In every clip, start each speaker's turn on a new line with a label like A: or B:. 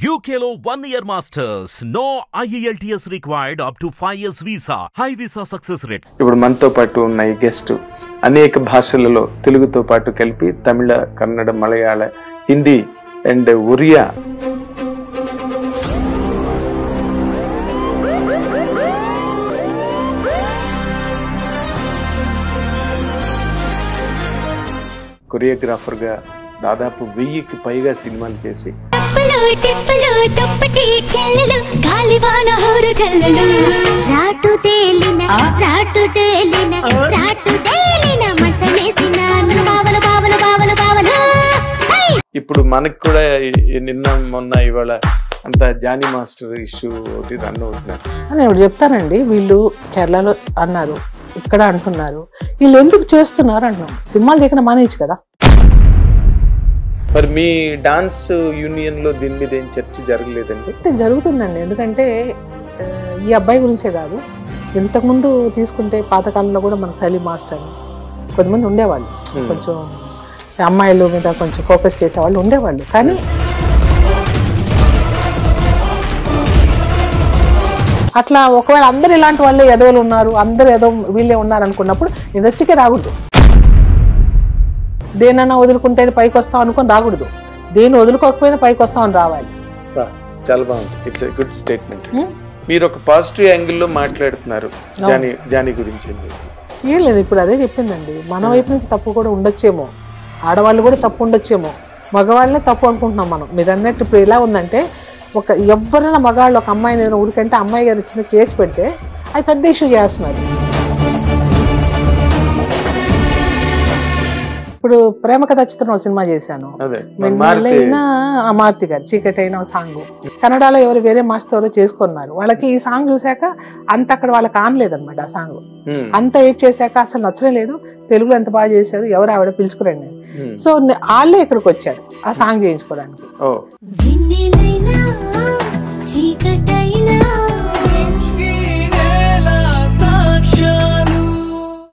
A: UKలో 1 year masters. No IELTS required up to 5 years visa. High visa success rate.
B: ఇప్పుడు మనతో పాటు ఉన్న ఈ గెస్ట్ అనేక భాషలలో తెలుగుతో పాటు కలిపి తమిళ, కన్నడ, మలయాళ, హిందీ అండ్ ఒరియా కొరియోగ్రాఫర్గా దాదాపు 1000కి పైగా సినిమాలు చేసి ఇప్పుడు మనకు కూడా నిన్న మొన్న ఇవాళ అంత జానీ మాస్టర్ ఇష్యూ ఒకటి రన్ అవుతున్నారు
C: అని ఇప్పుడు చెప్తానండి. వీళ్ళు కేరళలో అన్నారు, ఇక్కడ అంటున్నారు, వీళ్ళు ఎందుకు చేస్తున్నారు అంటున్నారు. సినిమాలు తీయకుండా మానేయచ్చు కదా.
B: మరి మీ డాన్స్ యూనియన్ లో దీని మీద ఏం చర్చ జరగలేదండి?
C: అంటే జరుగుతుందండి. ఎందుకంటే ఈ అబ్బాయి గురించే కాదు, ఇంతకుముందు తీసుకుంటే పాతకాలంలో కూడా మనకు సలీం మాస్టర్ అని కొంతమంది ఉండేవాళ్ళు, కొంచెం అమ్మాయిల మీద కొంచెం ఫోకస్ చేసేవాళ్ళు ఉండేవాళ్ళు. కానీ అట్లా ఒకవేళ అందరు ఇలాంటి వాళ్ళే ఎదవలు ఉన్నారు, అందరు ఏదో వీళ్ళే ఉన్నారు అనుకున్నప్పుడు ఇండస్ట్రీకే రాకూడదు. దేనన్నా వదులుకుంటే పైకి వస్తాం అనుకొని రాకూడదు, దేన్ని వదులుకోకపోయినా పైకి వస్తామని రావాలి.
B: చాలా బాగుంది. It's good statement. మీరు ఒక పాజిటివ్ యాంగిల్లో మాట్లాడుతున్నారు జానీ గురించి.
C: ఏం లేదు, ఇప్పుడు అదే చెప్పిందండి. మన వైపు నుంచి తప్పు కూడా ఉండొచ్చేమో, ఆడవాళ్ళు కూడా తప్పు ఉండొచ్చేమో, మగవాళ్ళనే తప్పు అనుకుంటున్నాం మనం. మీరు అన్నట్టు ఇప్పుడు ఎలా ఉందంటే, ఎవరైనా మగాళ్ళు ఒక అమ్మాయిని ఏదైనా ఊరికంటే అమ్మాయి గారు చిన్న కేసు పెడితే అది పెద్ద ఇష్యూ చేస్తున్నారు. ఇప్పుడు ప్రేమ కథ చిత్రం సినిమా చేశాను, మారుతి గారు చీకటి అయిన సాంగ్ కన్నడలో ఎవరు వేరే మాస్టర్ ఎవరో చేసుకున్నారు. వాళ్ళకి ఈ సాంగ్ చూసాక అంత అక్కడ వాళ్ళకి ఆనలేదన్నమాట. ఆ సాంగ్ అంత ఎయిట్ చేశాక అసలు నచ్చనే లేదు. తెలుగులో ఎంత బాగా చేశారు, ఎవరు ఆవిడ పిలుచుకురండి. సో వాళ్ళే ఇక్కడికి వచ్చారు ఆ సాంగ్ చేయించుకోవడానికి.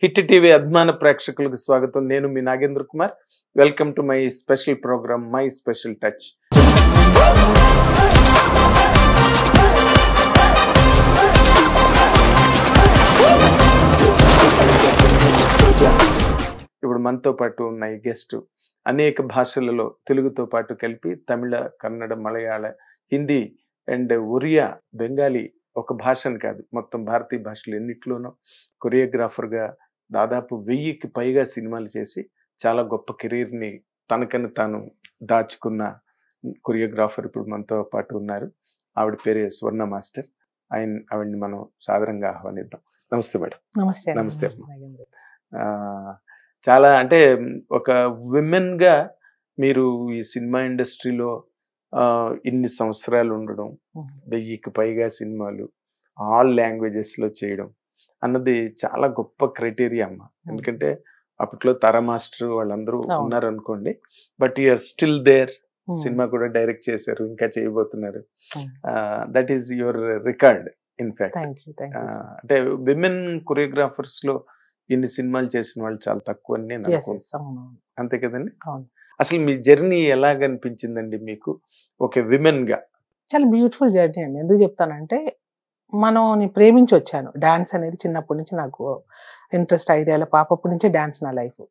B: హిట్ టీవీ అభిమాన ప్రేక్షకులకు స్వాగతం. నేను మీ Nagendra Kumar. Welcome to my special program my special touch. ఇప్పుడు మనతో పాటు ఉన్న ఈ గెస్ట్ అనేక భాషలలో తెలుగుతో పాటు కలిపి తమిళ, కన్నడ, మలయాళ, హిందీ అండ్ ఒరియా, బెంగాలీ, ఒక భాషను కాదు మొత్తం భారతీయ భాషలు ఎన్నిట్లోనూ కొరియోగ్రాఫర్గా దాదాపు 1000కి పైగా సినిమాలు చేసి చాలా గొప్ప కెరీర్ని తనకని తాను దాచుకున్న కొరియోగ్రాఫర్ ఇప్పుడు మనతో పాటు ఉన్నారు. ఆవిడ పేరే స్వర్ణ మాస్టర్. ఆవిడ్ని మనం సాధారణంగా ఆహ్వానిద్దాం. నమస్తే మేడం.
C: నమస్తే.
B: నమస్తే. చాలా అంటే ఒక విమెన్గా మీరు ఈ సినిమా ఇండస్ట్రీలో ఇన్ని సంవత్సరాలు ఉండడం, 1000కి పైగా సినిమాలు ఆల్ లాంగ్వేజెస్లో చేయడం అన్నది చాలా గొప్ప క్రైటీరియా అమ్మ. ఎందుకంటే అప్పట్లో తారా మాస్టర్ వాళ్ళందరూ ఉన్నారు అనుకోండి, but you're still there. Cinema కూడా డైరెక్ట్ చేశారు, ఇంకా చేయబోతున్నారు. That is your record in fact. అంటే విమెన్ కొరియోగ్రాఫర్స్ లో ఇన్ని సినిమాలు చేసిన వాళ్ళు చాలా తక్కువ అని నేను అనుకుంటున్నాను. అంతే కదండి? అసలు మీ జర్నీ ఎలాగనిపించిందండి మీకు ఒక విమెన్ గా?
C: చాలా బ్యూటిఫుల్ జర్నీ అండి. ఎందుకు చెప్తానంటే, నేను ప్రేమించి వచ్చాను. డాన్స్ అనేది చిన్నప్పటి నుంచి నాకు ఇంట్రెస్ట్. 5 ఏళ్ల పాపప్పటి నుంచే డాన్స్ నా లైఫ్.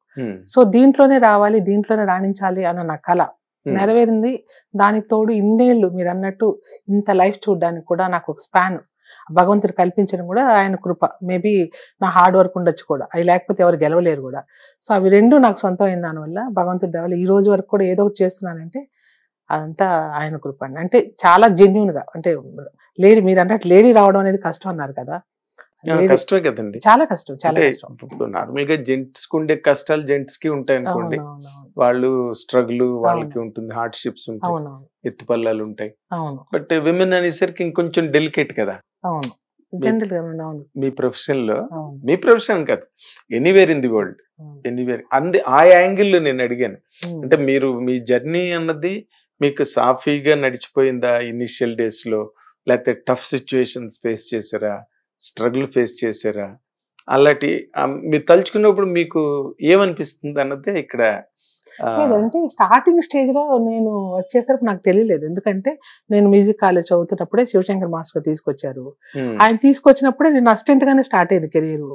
C: సో దీంట్లోనే రావాలి, దీంట్లోనే రాణించాలి అన్న నా కళ నెరవేరింది. దానికి తోడు ఇన్నేళ్ళు మీరు అన్నట్టు ఇంత లైఫ్ చూడడానికి కూడా నాకు ఒక స్పాన్ భగవంతుడు కల్పించడం కూడా ఆయన కృప. మేబీ నా హార్డ్ వర్క్ ఉండొచ్చు కూడా, అవి లేకపోతే ఎవరు గెలవలేరు కూడా. సో అవి రెండు నాకు సొంతం అయిన దానివల్ల భగవంతుడి దేవల్ల ఈ రోజు వరకు కూడా ఏదో ఒకటి చేస్తున్నానంటే అదంతా ఆయన కృప అండి. అంటే చాలా జెన్యూన్ గా, అంటే లేడీ మీరు అన్నట్టు లేడీ రావడం అనేది కష్టం అన్నారు కదా.
B: కష్టమే కదండి,
C: చాలా కష్టం, చాలా కష్టం.
B: నార్మల్ గా జెంట్స్ కి ఉండే కష్టాలు జెంట్స్ కి ఉంటాయి అనుకోండి. వాళ్ళు స్ట్రగుల్ వాళ్ళకి ఉంటుంది, హార్డ్షిప్స్ ఉంటాయి, ఎత్తుపల్లాలు ఉంటాయి. బట్ విమెన్ అనేసరికి ఇంకొంచెం డెలికేట్ కదా.
C: అవును,
B: మీ ప్రొఫెషన్ లో, మీ ప్రొఫెషన్ కాదు, anywhere in the world, anywhere ఆ యాంగిల్ లో నేను అడిగాను. అంటే మీరు మీ జర్నీ అన్నది మీకు సాఫీగా నడిచిపోయిందా ఇనిషియల్ డేస్ లో, లేకపోతే టఫ్ సిచ్యువేషన్స్ ఫేస్ చేశారా, స్ట్రగుల్ ఫేస్ చేశారా? అలాంటి మీరు తలుచుకున్నప్పుడు మీకు ఏమనిపిస్తుంది అన్నదే ఇక్కడ
C: లేదంటే స్టార్టింగ్ స్టేజ్ లో నేను వచ్చేసరికి నాకు తెలియలేదు, ఎందుకంటే నేను మ్యూజిక్ కాలేజ్ చదువుతున్నప్పుడే శివశంకర్ మాస్టర్ తీసుకొచ్చారు. ఆయన తీసుకొచ్చినప్పుడే నేను అసిస్టెంట్ గానే స్టార్ట్ అయింది కెరీర్.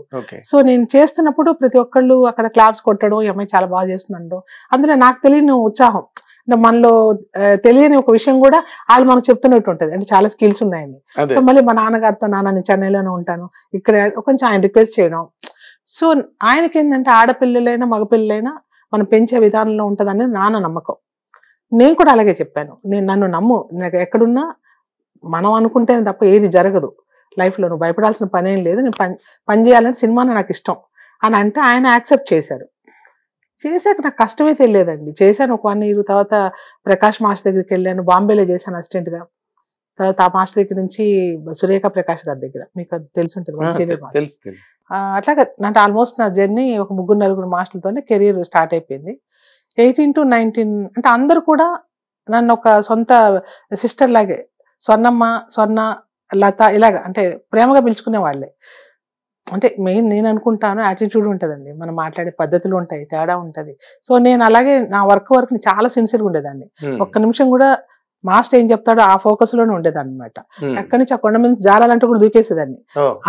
C: సో నేను చేస్తున్నప్పుడు ప్రతి ఒక్కళ్ళు అక్కడ క్లాప్స్ కొట్టడం, ఈ అమ్మాయి చాలా బాగా చేస్తున్నాడు, అందులో నాకు తెలియని ఉత్సాహం, అంటే మనలో తెలియని ఒక విషయం కూడా వాళ్ళు మనకు చెప్తున్నట్టు ఉంటది, అంటే చాలా స్కిల్స్ ఉన్నాయని. మళ్ళీ మా నాన్నగారితో, నాన్న నేను చెన్నైలోనే ఉంటాను, ఇక్కడ కొంచెం ఆయన రిక్వెస్ట్ చేయడం. సో ఆయనకి ఏంటంటే ఆడపిల్లలైనా మగపిల్లలైనా మనం పెంచే విధానంలో ఉంటుంది అనేది నాన్న నమ్మకం. నేను కూడా అలాగే చెప్పాను, నన్ను నమ్ము, నాకు ఎక్కడున్నా మనం అనుకుంటేనే తప్ప ఏది జరగదు లైఫ్లో, నువ్వు భయపడాల్సిన పని ఏం లేదు, నేను పని చేయాలంటే సినిమా నాకు ఇష్టం అని అంటే ఆయన యాక్సెప్ట్ చేశారు. చేశాక నాకు కష్టమే తెలియదండి, చేశాను ఒక 1 year. తర్వాత ప్రకాష్ మాస్టర్ దగ్గరికి వెళ్ళాను, బాంబేలో చేశాను అసిస్టెంట్ గా. తర్వాత ఆ మాస్టర్ దగ్గర నుంచి సురేఖ ప్రకాష్ గారి దగ్గర, మీకు అది తెలిసి ఉంటుంది. అట్లాగా అంటే ఆల్మోస్ట్ నా జర్నీ ఒక 3-4 మాస్టర్లతోనే కెరీర్ స్టార్ట్ అయిపోయింది. 18 to 19 అంటే అందరూ కూడా నన్ను ఒక సొంత సిస్టర్ లాగే, స్వర్ణమ్మ, స్వర్ణ, లత ఇలాగా అంటే ప్రేమగా పిలుచుకునే వాళ్ళే. అంటే మెయిన్ నేను అనుకుంటాను యాటిట్యూడ్ ఉంటుందండి, మనం మాట్లాడే పద్ధతులు ఉంటాయి, తేడా ఉంటది. సో నేను అలాగే నా వర్క్ చాలా సిన్సియర్గా ఉండేదాన్ని, ఒక్క నిమిషం కూడా మాస్టర్ ఏం చెప్తాడో ఆ ఫోకస్ లోనే ఉండేదాన్ని అనమాట. అక్కడి నుంచి ఆ కొండ మీద జారాలంటే కూడా దూకేసేదాన్ని,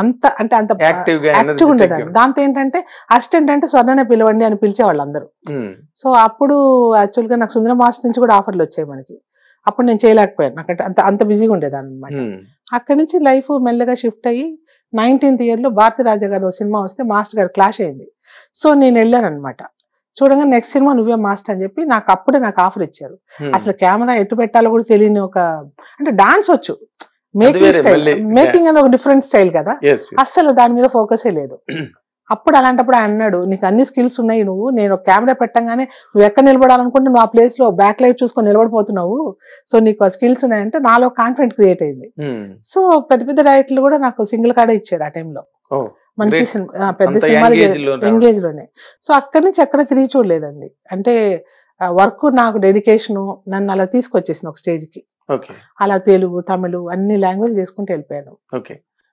C: అంత అంటే అంత యాక్టివ్ ఉండేదాన్ని. దాంతో ఏంటంటే అసిస్టెంట్ అంటే స్వర్ణనే పిలవండి అని పిలిచేవాళ్ళు అందరూ. సో అప్పుడు యాక్చువల్ గా నాకు సుందర మాస్టర్ నుంచి కూడా ఆఫర్లు వచ్చాయి మనకి, అప్పుడు నేను చేయలేకపోయాను, నాకంటే అంత బిజీగా ఉండేదాన్ని అనమాట. అక్కడి నుంచి లైఫ్ మెల్లగా షిఫ్ట్ అయ్యి 19th year లో భారతి రాజా గారి సినిమా వస్తే మాస్టర్ గారు క్లాష్ అయింది. సో నేను వెళ్ళాను అనమాట, చూడంగా నెక్స్ట్ సినిమా నువ్వే మాస్టర్ అని చెప్పి అప్పుడే నాకు ఆఫర్ ఇచ్చారు. అసలు కెమెరా ఎటు పెట్టాలో కూడా తెలియని ఒక, అంటే డాన్స్ వచ్చు, మేకింగ్ స్టైల్, మేకింగ్ అనేది ఒక డిఫరెంట్ స్టైల్ కదా, అస్సలు దాని మీద ఫోకసే లేదు. అప్పుడు అలాంటప్పుడు ఆయన అన్నాడు, నీకు అన్ని స్కిల్స్ ఉన్నాయి, నేను కెమెరా పెట్టంగానే నువ్వు ఎక్కడ నిలబడాలనుకుంటే నువ్వు ఆ ప్లేస్ లో బ్యాక్ లైట్ చూసుకొని నిలబడిపోతున్నావు, సో నీకు ఆ స్కిల్స్ ఉన్నాయంటే నాలో కాన్ఫిడెంట్ క్రియేట్ అయింది. సో పెద్ద పెద్ద డైరెక్టర్లు కూడా నాకు సింగిల్ కార్డే ఇచ్చారు ఆ టైంలో, మంచి సినిమా, పెద్ద సినిమాలు ఎంగేజ్ లోనే. సో అక్కడి నుంచి ఎక్కడ తిరిగి చూడలేదండి, అంటే వర్క్ నాకు డెడికేషన్ నన్ను అలా తీసుకొచ్చేసింది ఒక స్టేజ్ కి. అలా తెలుగు, తమిళ అన్ని లాంగ్వేజ్ చేసుకుంటూ వెళ్ళిపోయాను.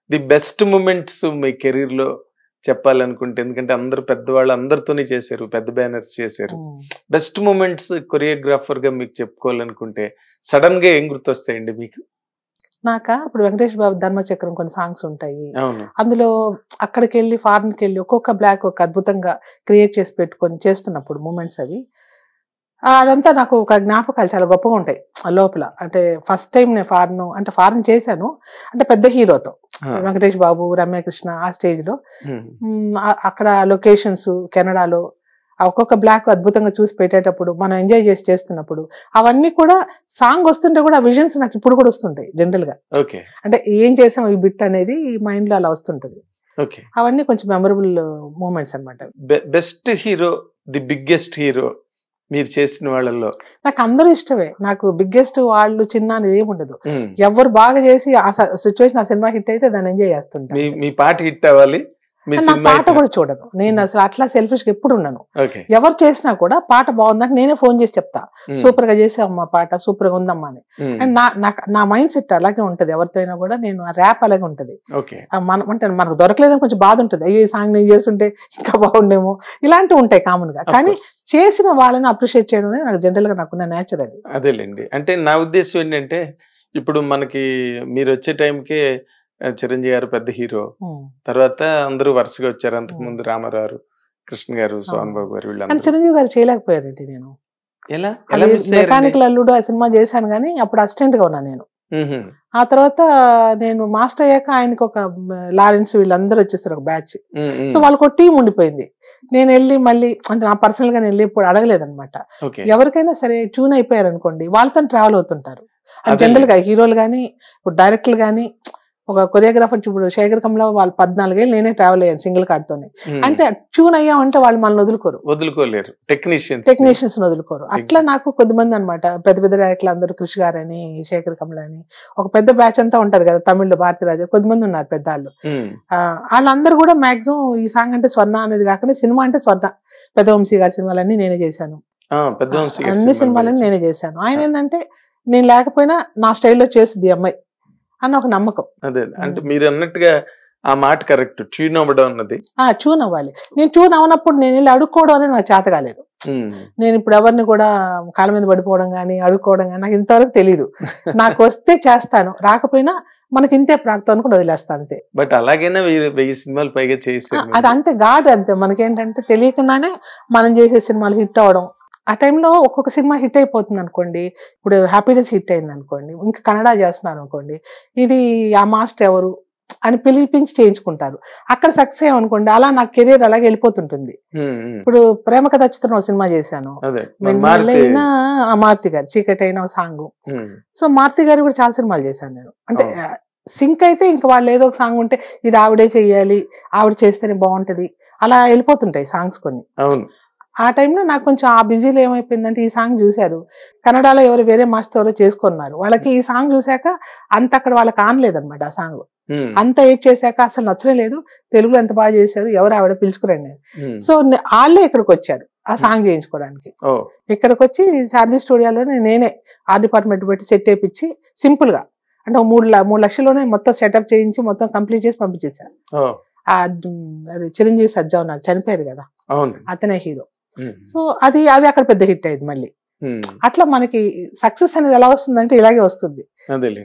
B: ది బెస్ట్ మూమెంట్స్ మీ కెరీర్ లో చెప్పాలనుకుంటే, ఎందుకంటే అందరు పెద్దవాళ్ళు అందరితోనే చేశారు, పెద్ద బ్యానర్స్ చేశారు, బెస్ట్ మూమెంట్స్ కొరియోగ్రాఫర్ గా మీకు చెప్పుకోవాలనుకుంటే సడన్ గా ఏం గుర్తొస్తాయండి మీకు?
C: ఇప్పుడు వెంకటేష్ బాబు ధర్మచక్రం కొన్ని సాంగ్స్ ఉంటాయి, అందులో అక్కడికి వెళ్ళి ఫారెన్ కి వెళ్ళి ఒక్కొక్క బ్లాక్ ఒక అద్భుతంగా క్రియేట్ చేసి పెట్టుకొని చేస్తున్నప్పుడు మూమెంట్స్ అదంతా నాకు ఒక జ్ఞాపకాలు చాలా గొప్పగా ఉంటాయి లోపల. అంటే ఫస్ట్ టైం నేను ఫారెన్ చేశాను, అంటే పెద్ద హీరోతో, వెంకటేష్ బాబు, రమ్యకృష్ణ ఆ స్టేజ్ లో, అక్కడ లొకేషన్స్ కెనడాలో ఒక్కొక్క బ్లాక్ అద్భుతంగా చూసి పెట్టేటప్పుడు మనం ఎంజాయ్ చేసి చేస్తున్నప్పుడు అవన్నీ కూడా సాంగ్ వస్తుంటే కూడా ఆ విజన్స్ నాకు ఇప్పుడు కూడా వస్తుంటాయి జనరల్ గా. అంటే ఏం చేసాం ఈ బిట్ అనేది మైండ్ లో అలా వస్తుంటది. అవన్నీ కొంచెం మెమరబుల్ మూమెంట్స్ అన్నమాట.
B: Best hero, the biggest hero మీరు చేసిన వాళ్ళల్లో?
C: నాకు అందరూ ఇష్టమే, నాకు బిగ్గెస్ట్ వాళ్ళు చిన్న అనేది ఏమి ఉండదు, ఎవరు బాగా చేసి ఆ సిచ్యువేషన్ ఆ సినిమా హిట్ అయితే దాన్ని ఎంజాయ్ చేస్తుంటా.
B: మీ పాట హిట్ అవ్వాలి,
C: నా పాట కూడా చూడను నేను, అసలు అట్లా సెల్ఫిష్ గా ఎప్పుడు ఉన్నాను. ఎవరు చేసినా కూడా పాట బాగుందంటే నేనే ఫోన్ చేసి చెప్తా, సూపర్ గా చేసామ్మా పాట, సూపర్ గా ఉందమ్మా అని. అండ్ నా మైండ్ సెట్ అలాగే ఉంటది, ఎవరితో అయినా కూడా నేను ఆ ర్యాప్ అలాగే ఉంటది. అంటే మనకు దొరకలేదని కొంచెం బాధ ఉంటది, అయ్యో ఈ సాంగ్ నేను చేస్తుంటే ఇంకా బాగుండేమో, ఇలాంటివి ఉంటాయి కామన్ గా. కానీ చేసిన వాళ్ళని అప్రిషియేట్ చేయడం అనేది నాకు జనరల్ గా నాకున్న నేచర్ అది.
B: అదేలేండి, అంటే నా ఉద్దేశం ఏంటంటే ఇప్పుడు మనకి మీరు వచ్చే టైంకే చిరంజీవి గారు పెద్ద హీరో, తర్వాత అందరూ వరుసగా వచ్చారు, అంతకు ముందు రామారావు, కృష్ణ గారు, సోహన్ బాబు గారు, వీళ్ళు.
C: చిరంజీవి గారు చేయలేకపోయారండి. నేను మెకానికల్ అల్లుడు ఆ సినిమా చేశాను కానీ అప్పుడు అసిస్టెంట్ గా ఉన్నా నేను. ఆ తర్వాత నేను మాస్టర్ అయ్యాక ఆయనకి ఒక లారెన్స్ వీళ్ళందరూ వచ్చేస్తారు ఒక బ్యాచ్, సో వాళ్ళకి ఒక టీం ఉండిపోయింది. నేను వెళ్ళి మళ్ళీ అంటే నా పర్సనల్ గా నేను వెళ్ళి ఇప్పుడు అడగలేదన్నమాట. ఎవరికైనా సరే ట్యూన్ అయిపోయారు అనుకోండి వాళ్ళతో ట్రావెల్ అవుతుంటారు, అది జనరల్ గా హీరోలు గానీ ఇప్పుడు డైరెక్టర్లు గానీ. ఒక కొరియోగ్రాఫర్ ఇప్పుడు శేఖర్ కమల వాళ్ళు 14 ఏళ్ళు నేనే ట్రావెల్ అయ్యాను సింగిల్ కార్డ్ తోనే. అంటే ట్యూన్ అయ్యామంటే వాళ్ళు మనల్ని
B: వదులుకోలేరు,
C: టెక్నీషియన్స్ వదులుకోరు. అట్లా నాకు కొద్దిమంది అనమాట పెద్ద పెద్ద డైరెక్టర్లు అందరూ, కృషి గారని, శేఖర్ కమల అని ఒక పెద్ద బ్యాచ్ అంతా ఉంటారు కదా తమిళ్లో, భారతి రాజా కొద్దిమంది ఉన్నారు పెద్దవాళ్ళు. వాళ్ళందరూ కూడా మాక్సిమం ఈ సాంగ్ అంటే స్వర్ణ అనేది కాకుండా సినిమా అంటే స్వర్ణ, పెద్దవంశీ గారి సినిమాలన్నీ నేనే చేశాను, అన్ని సినిమాలన్నీ నేనే చేశాను. ఆయన ఏంటంటే నేను లేకపోయినా నా స్టైల్లో చేస్తుంది అమ్మాయి అన్న ఒక నమ్మకం.
B: అదే అంటే మీరు అన్నట్టుగా ఆ మాట కరెక్ట్, ట్యూన్ అవ్వడం అన్నది.
C: ట్యూన్ అవ్వాలి. నేను ట్యూన్ అవనప్పుడు నేను వెళ్ళి అడుక్కోవడం అనేది నాకు చేత కాలేదు. నేను ఇప్పుడు ఎవరిని కూడా కాళ్ళ మీద పడిపోవడం కానీ అడుక్కోవడం కానీ నాకు ఇంతవరకు తెలీదు. నాకు వస్తే చేస్తాను, రాకపోయినా మనకి ఇంతే ప్రాక్తం అనుకుని వదిలేస్తాను అంతే.
B: బట్ అలాగైనా 1000 సినిమాలు పైగా చేశారు.
C: అది అంతే గాడ్ అంతే. మనకేంటంటే తెలియకుండానే మనం చేసే సినిమాలు హిట్ అవడం. ఆ టైంలో ఒక్కొక్క సినిమా హిట్ అయిపోతుంది అనుకోండి. ఇప్పుడు హ్యాపీనెస్ హిట్ అయింది అనుకోండి, ఇంకా కన్నడ చేస్తున్నారు అనుకోండి, ఇది ఆ మాస్టర్ ఎవరు అని పిలిపించి చేయించుకుంటారు. అక్కడ సక్సెస్ అయ్యామనుకోండి, అలా నా కెరీర్ అలాగే వెళ్ళిపోతుంటుంది. ఇప్పుడు ప్రేమ కథ చిత్రం ఒక సినిమా చేశాను, మారుతి గారు చీకటి అయిన సాంగ్. సో మారుతి గారు కూడా చాలా సినిమాలు చేశాను నేను. అంటే సింక్ అయితే ఇంకా వాళ్ళు ఏదో ఒక సాంగ్ ఉంటే ఇది ఆవిడే చెయ్యాలి, ఆవిడ చేస్తేనే బాగుంటది, అలా వెళ్ళిపోతుంటాయి సాంగ్స్ కొన్ని. ఆ టైంలో నాకు కొంచెం ఆ బిజీలో ఏమైపోయిందంటే ఈ సాంగ్ చూశారు, కన్నడలో ఎవరు వేరే మాస్టర్ ఎవరో చేసుకున్నారు, వాళ్ళకి ఈ సాంగ్ చూశాక అంత అక్కడ వాళ్ళకి ఆనలేదన్నమాట. ఆ సాంగ్ అంత ఎయిట్ చేశాక అసలు నచ్చలే లేదు, తెలుగులో ఎంత బాగా చేశారు, ఎవరు ఆవిడ పిలుచుకురండి నేను. సో వాళ్ళే ఇక్కడికి వచ్చారు ఆ సాంగ్ చేయించుకోవడానికి. ఇక్కడికి వచ్చి శారది స్టూడియోలోనే నేనే ఆర్ట్ డిపార్ట్మెంట్ పెట్టి సెట్ వేయించి సింపుల్ గా, అంటే 3 లక్షల్లోనే మొత్తం సెటప్ చేయించి మొత్తం కంప్లీట్ చేసి పంపించేశాను. అది చిరంజీవి సజ్జా ఉన్నారు, చనిపోయారు కదా, అతనే హీరో. సో అది అక్కడ పెద్ద హిట్ అయింది మళ్ళీ. అట్లా మనకి సక్సెస్ అనేది ఎలా వస్తుందంటే ఇలాగే వస్తుంది.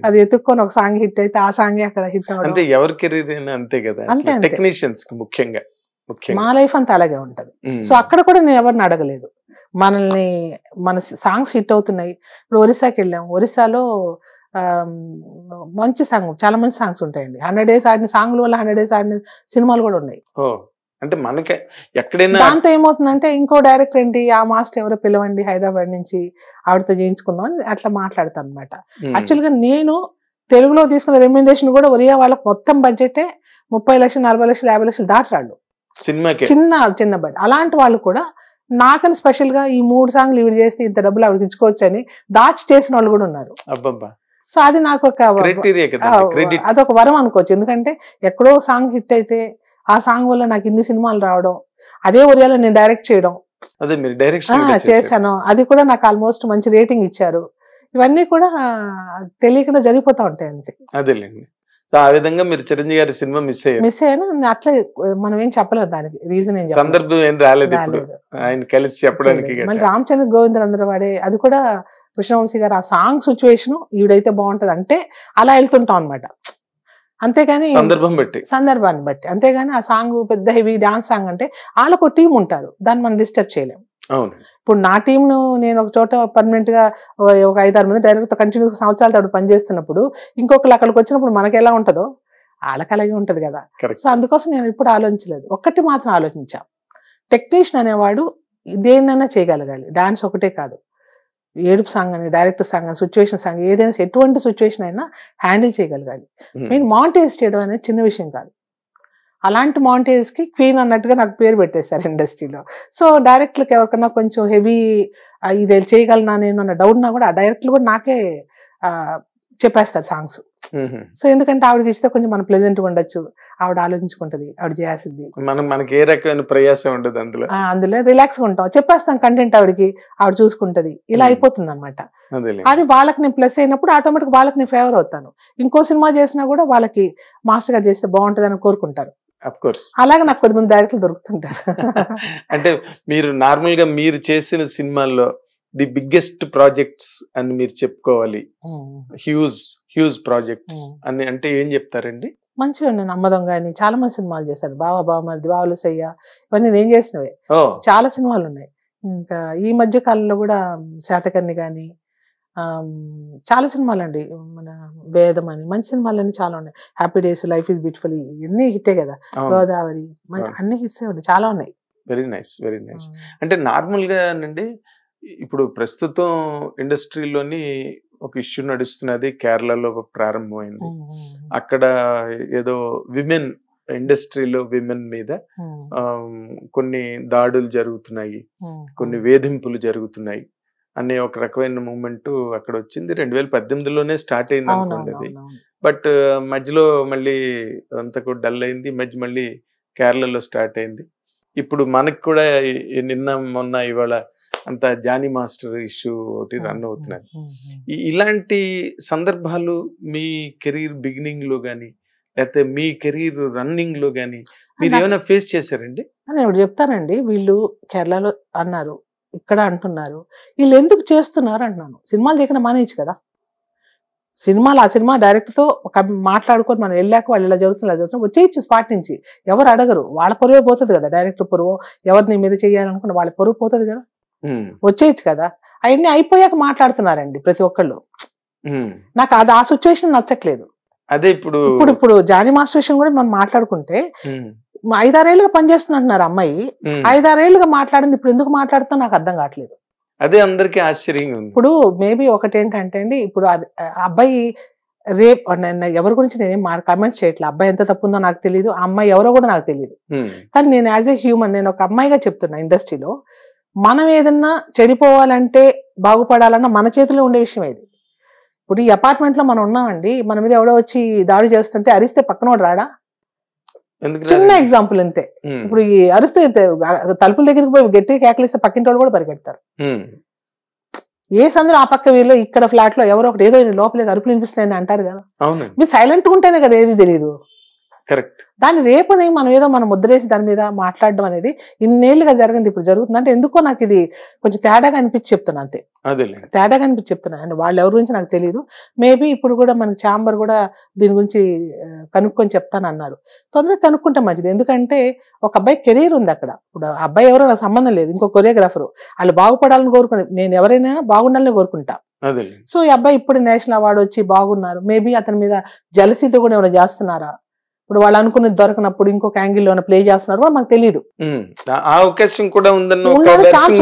C: అది ఎత్తుక్కొని ఒక సాంగ్ హిట్ అయితే ఆ సాంగ్ అక్కడ హిట్ అవ్వడం.
B: అంటే ఎవరి కెరీర్ అయినా అంతే కదా,
C: అంతే
B: టెక్నీషియన్స్ ముఖ్యంగా
C: మా లైఫ్ అంతా అలాగే ఉంటది. సో అక్కడ కూడా నేను ఎవరిని అడగలేదు, మన సాంగ్స్ హిట్ అవుతున్నాయి. ఇప్పుడు ఒరిస్సాకి వెళ్ళాం, ఒరిస్సాలో మంచి సాంగ్, చాలా మంచి సాంగ్స్ ఉంటాయండి. 100 days ఆడిన సాంగ్ల వల్ల 100 days ఆడిన సినిమాలు కూడా ఉన్నాయి.
B: అంటే మనకి ఎక్కడైనా
C: దాంతో ఏమవుతుందంటే ఇంకో డైరెక్టర్ ఏంటి, ఆ మాస్టర్ ఎవరో పిలవండి హైదరాబాద్ నుంచి, ఆవిడతో చేయించుకుందాం అని అట్లా మాట్లాడతాను అనమాట. యాక్చువల్గా నేను తెలుగులో తీసుకున్న రెమ్యునరేషన్ కూడా ఒరియా వాళ్ళకి మొత్తం బడ్జెటే 30 లక్షలు 40 లక్షలు 50 లక్షలు దాటరాళ్ళు
B: సినిమాకి,
C: చిన్న బడ్జెట్. అలాంటి వాళ్ళు కూడా నాకని స్పెషల్ గా ఈ 3 సాంగ్లు ఇవి చేస్తే ఇంత డబ్బులు ఆవిడకి ఇచ్చుకోవచ్చు అని దాచి చేసిన వాళ్ళు కూడా ఉన్నారు. సో అది నాకు అదొక వరం అనుకోవచ్చు. ఎందుకంటే ఎక్కడో సాంగ్ హిట్ అయితే ఆ సాంగ్ వల్ల నాకు ఇన్ని సినిమాలు రావడం, అదే ఒరియాలో నేను డైరెక్ట్ చేయడం చేశాను, అది కూడా నాకు ఆల్మోస్ట్ మంచి రేటింగ్ ఇచ్చారు. ఇవన్నీ కూడా తెలియకుండా జరిగిపోతా ఉంటాయి అంతే.
B: అదేలేండి. ఆ విధంగా మీరు చిరంజీవి గారి సినిమా మిస్
C: అయ్యాను. అట్లా మనం ఏం చెప్పలేదు, దానికి రీజన్ ఏం
B: సందర్భం ఏం రాలేదు ఆయన కలిసి చెప్పడానికి.
C: మళ్ళీ రామచంద్ర గోవిందర్ అందరూ వాడే, అది కూడా కృష్ణవంశీ గారు ఆ సాంగ్ సిచ్యువేషన్ ఈవిడైతే బాగుంటది అంటే అలా వెళ్తుంటాం అనమాట. అంతేగాని సందర్భాన్ని బట్టి, అంతేగాని ఆ సాంగ్ పెద్ద హెవీ డాన్స్ సాంగ్ అంటే వాళ్ళకు ఒక టీం ఉంటారు, దాన్ని మనం డిస్టర్బ్ చేయలేము. ఇప్పుడు నా టీంను నేను ఒక చోట పర్మనెంట్ గా ఒక 5-6 మంది డైరెక్ట్ కంటిన్యూస్ సంవత్సరాల తోడు పనిచేస్తున్నప్పుడు ఇంకొకరు అక్కడికి వచ్చినప్పుడు మనకి ఎలా ఉంటుందో వాళ్ళకి అలాగే ఉంటది కదా. సో అందుకోసం నేను ఇప్పుడు ఆలోచించలేదు, ఒక్కటి మాత్రం ఆలోచించా, టెక్నీషియన్ అనేవాడు దేన్నైనా చేయగలగాలి. డాన్స్ ఒకటే కాదు, ఏడుపు సాంగ్ అని, డైరెక్టర్ సాంగ్ అని, సిచ్యువేషన్ సాంగ్, ఏదైనా ఎటువంటి సిచ్యువేషన్ అయినా హ్యాండిల్ చేయగలగాలి. నేను మాంటేజ్ చేయడం అనేది చిన్న విషయం కాదు. అలాంటి మాంటేజ్ కి క్వీన్ అన్నట్టుగా నాకు పేరు పెట్టేశారు ఇండస్ట్రీలో. సో డైరెక్టర్లకు ఎవరికన్నా కొంచెం హెవీ ఇది చేయగలనా నేను అన్న డౌట్ నా కూడా ఆ డైరెక్టర్లు కూడా నాకే చెప్పేస్తారు సాంగ్స్. సో ఎందుకంటే ఆవిడకి ఇస్తే కొంచెం మనం ప్లెజెంట్ గా ఉండొచ్చు, ఆవిడ ఆలోచించుకుంటది, ఆవిడ చేయాల్సింది,
B: మనకి ఏ రకమైన ప్రయాసం ఉండదు,
C: అందులో రిలాక్స్ గా ఉంటాం, చెప్పేస్తాం కంటెంట్ ఆవిడకి, ఆవిడ చూసుకుంటది, ఇలా అయిపోతుంది అనమాట. అది వాళ్ళకి నేను ప్లస్ అయినప్పుడు ఆటోమేటిక్ వాళ్ళకి నేను ఫేవర్ అవుతాను. ఇంకో సినిమా చేసినా కూడా వాళ్ళకి మాస్టర్ గారు చేస్తే బాగుంటది అని కోరుకుంటారు. అలాగే నాకు కొద్దిమంది డైరెక్టర్లు దొరుకుతుంటారు.
B: అంటే మీరు నార్మల్ గా మీరు చేసిన సినిమాల్లో ది బిగ్గెస్ట్ ప్రాజెక్ట్స్ అని మీరు చెప్పుకోవాలి, హ్యూజ్ ప్రాజెక్ట్స్ అని అంటే ఏం చెప్తారండి?
C: మంచిగా ఉన్నాయి. నమ్మదం గాని చాలా మంది సినిమాలు చేశారు, బావమరిది, బావలు సయ్య, ఇవన్నీ నేను చేసినవే. చాలా సినిమాలు ఉన్నాయి. ఇంకా ఈ మధ్య కాలంలో కూడా శాతకర్ణి గాని చాలా సినిమాలు అండి, మన వేదం అని, మంచి సినిమాలన్నీ చాలా ఉన్నాయి. Happy days, life is beautiful, ఇవన్నీ హిట్టే కదా, గోదావరి, అన్ని హిట్సే ఉన్నాయి, చాలా ఉన్నాయి.
B: Very nice, very nice. అంటే నార్మల్ గా అండి ఇప్పుడు ప్రస్తుతం ఇండస్ట్రీలోని ఒక ఇష్యూ నడుస్తున్నది, కేరళలో ప్రారంభమైంది. అక్కడ ఏదో విమెన్ ఇండస్ట్రీలో విమెన్ మీద కొన్ని దాడులు జరుగుతున్నాయి, కొన్ని వేధింపులు జరుగుతున్నాయి అనే ఒక రకమైన మూమెంట్ అక్కడ వచ్చింది. 2018లోనే స్టార్ట్ అయింది అనుకోండి అది. బట్ మధ్యలో మళ్ళీ అంతా కూడా డల్ అయింది, మళ్ళీ కేరళలో స్టార్ట్ అయింది. ఇప్పుడు మనకు కూడా నిన్న మొన్న ఇవాళ అంత జానీ మాస్టర్ ఇష్యూ ఒకటి రన్ అవుతున్నది. ఇలాంటి సందర్భాలు మీ కెరీర్ బిగినింగ్ లో గానీ లేకపోతే మీ కెరీర్ రన్నింగ్ లో గానీ మీరు ఏమైనా ఫేస్ చేశారండి?
C: నేను ఇప్పుడు చెప్తానండి. వీళ్ళు కేరళలో అన్నారు, ఇక్కడ అంటున్నారు, వీళ్ళు ఎందుకు చేస్తున్నారు అంటున్నాను. సినిమాలు చేయకుండా మానేయచ్చు కదా. సినిమాలు ఆ సినిమా డైరెక్ట్తో ఒక మాట్లాడుకొని మనం వెళ్ళాక వాళ్ళు ఇలా జరుగుతుంది, ఇలా జరుగుతుంది వచ్చేయచ్చు స్పాట్ నుంచి. ఎవరు అడగరు, వాళ్ళ పొరువే పోతుంది కదా. డైరెక్టర్ పొరువు ఎవరిని మీద చేయాలనుకున్న వాళ్ళ పొరువు పోతుంది కదా, వచ్చేయచ్చు కదా. అవన్నీ అయిపోయాక మాట్లాడుతున్నారండి ప్రతి ఒక్కళ్ళు. నాకు అది ఆ సిచ్యువేషన్ నచ్చట్లేదు.
B: అదే ఇప్పుడు
C: ఇప్పుడు జానీ మాస్టర్ విషయం కూడా మనం మాట్లాడుకుంటే 5-6 ఏళ్ళుగా పనిచేస్తుంది అంటున్నారు అమ్మాయి. 5-6 ఏళ్ళుగా మాట్లాడింది, ఇప్పుడు ఎందుకు మాట్లాడుతున్నా నాకు అర్థం కావట్లేదు.
B: అదే అందరికీ ఆశ్చర్యంగా ఉంది.
C: ఇప్పుడు మేబీ ఒకటి ఏంటంటే అండి, ఇప్పుడు అబ్బాయి ఎవరి గురించి నేనేం కామెంట్స్ చేయట్లేదు. అబ్బాయి ఎంత తప్పు ఉందో నాకు తెలియదు, ఆ అమ్మాయి ఎవరో కూడా నాకు తెలియదు. కానీ నేను యాజ్ ఏ హ్యూమన్, నేను ఒక అమ్మాయిగా చెప్తున్నా, ఇండస్ట్రీలో మనం ఏదన్నా చెడిపోవాలంటే బాగుపడాలన్నా మన చేతిలో ఉండే విషయం ఇది. ఇప్పుడు ఈ అపార్ట్మెంట్ లో మనం ఉన్నామండి, మన మీద ఎవడో వచ్చి దాడి చేస్తుంటే అరిస్తే పక్కన వాడు రాడా? చిన్న ఎగ్జాంపుల్ అంతే. ఇప్పుడు ఈ అరిస్తే తలుపుల దగ్గరికి పోయి గట్టిగా కేకలిస్తే పక్కింటి వాళ్ళు కూడా పరిగెడతారు. ఏ సందులో ఆ పక్క వీళ్ళు ఇక్కడ ఫ్లాట్ లో ఎవరో ఒకటి ఏదో లోపల అరుపులు వినిపిస్తాయని అంటారు కదా. మీరు సైలెంట్ ఉంటేనే కదా ఏది తెలియదు.
B: కరెక్ట్.
C: దాని రేపని మనం ఏదో మనం ముద్రేసి దాని మీద మాట్లాడడం అనేది ఇన్నేళ్లుగా జరిగింది, ఇప్పుడు జరుగుతుంది అంటే ఎందుకో నాకు ఇది కొంచెం తేడాగా అనిపించి చెప్తున్నా. అంతే, తేడాగా అనిపించి చెప్తున్నా. అండ్ వాళ్ళు ఎవరి గురించి నాకు తెలియదు. మేబీ ఇప్పుడు కూడా మన ఛాంబర్ కూడా దీని గురించి కనుక్కొని చెప్తానన్నారు. తొందరగా కనుక్కుంటే మంచిది. ఎందుకంటే ఒక అబ్బాయి కెరీర్ ఉంది అక్కడ. ఇప్పుడు అబ్బాయి ఎవరో నాకు సంబంధం లేదు, ఇంకో కొరియోగ్రాఫర్. వాళ్ళు బాగుపడాలని కోరుకుని, నేను ఎవరైనా బాగుండాలని కోరుకుంటా. సో ఈ అబ్బాయి ఇప్పుడు నేషనల్ అవార్డు వచ్చి బాగున్నారు. మేబీ అతని మీద జలసీతో కూడా ఏమైనా చేస్తున్నారా? ఇప్పుడు వాళ్ళు అనుకున్నది దొరకనప్పుడు ఇంకొక యాంగిల్ లో ప్లే చేస్తున్నారు కూడా మనకు తెలియదు.
B: అవకాశం కూడా
C: ఛాన్స్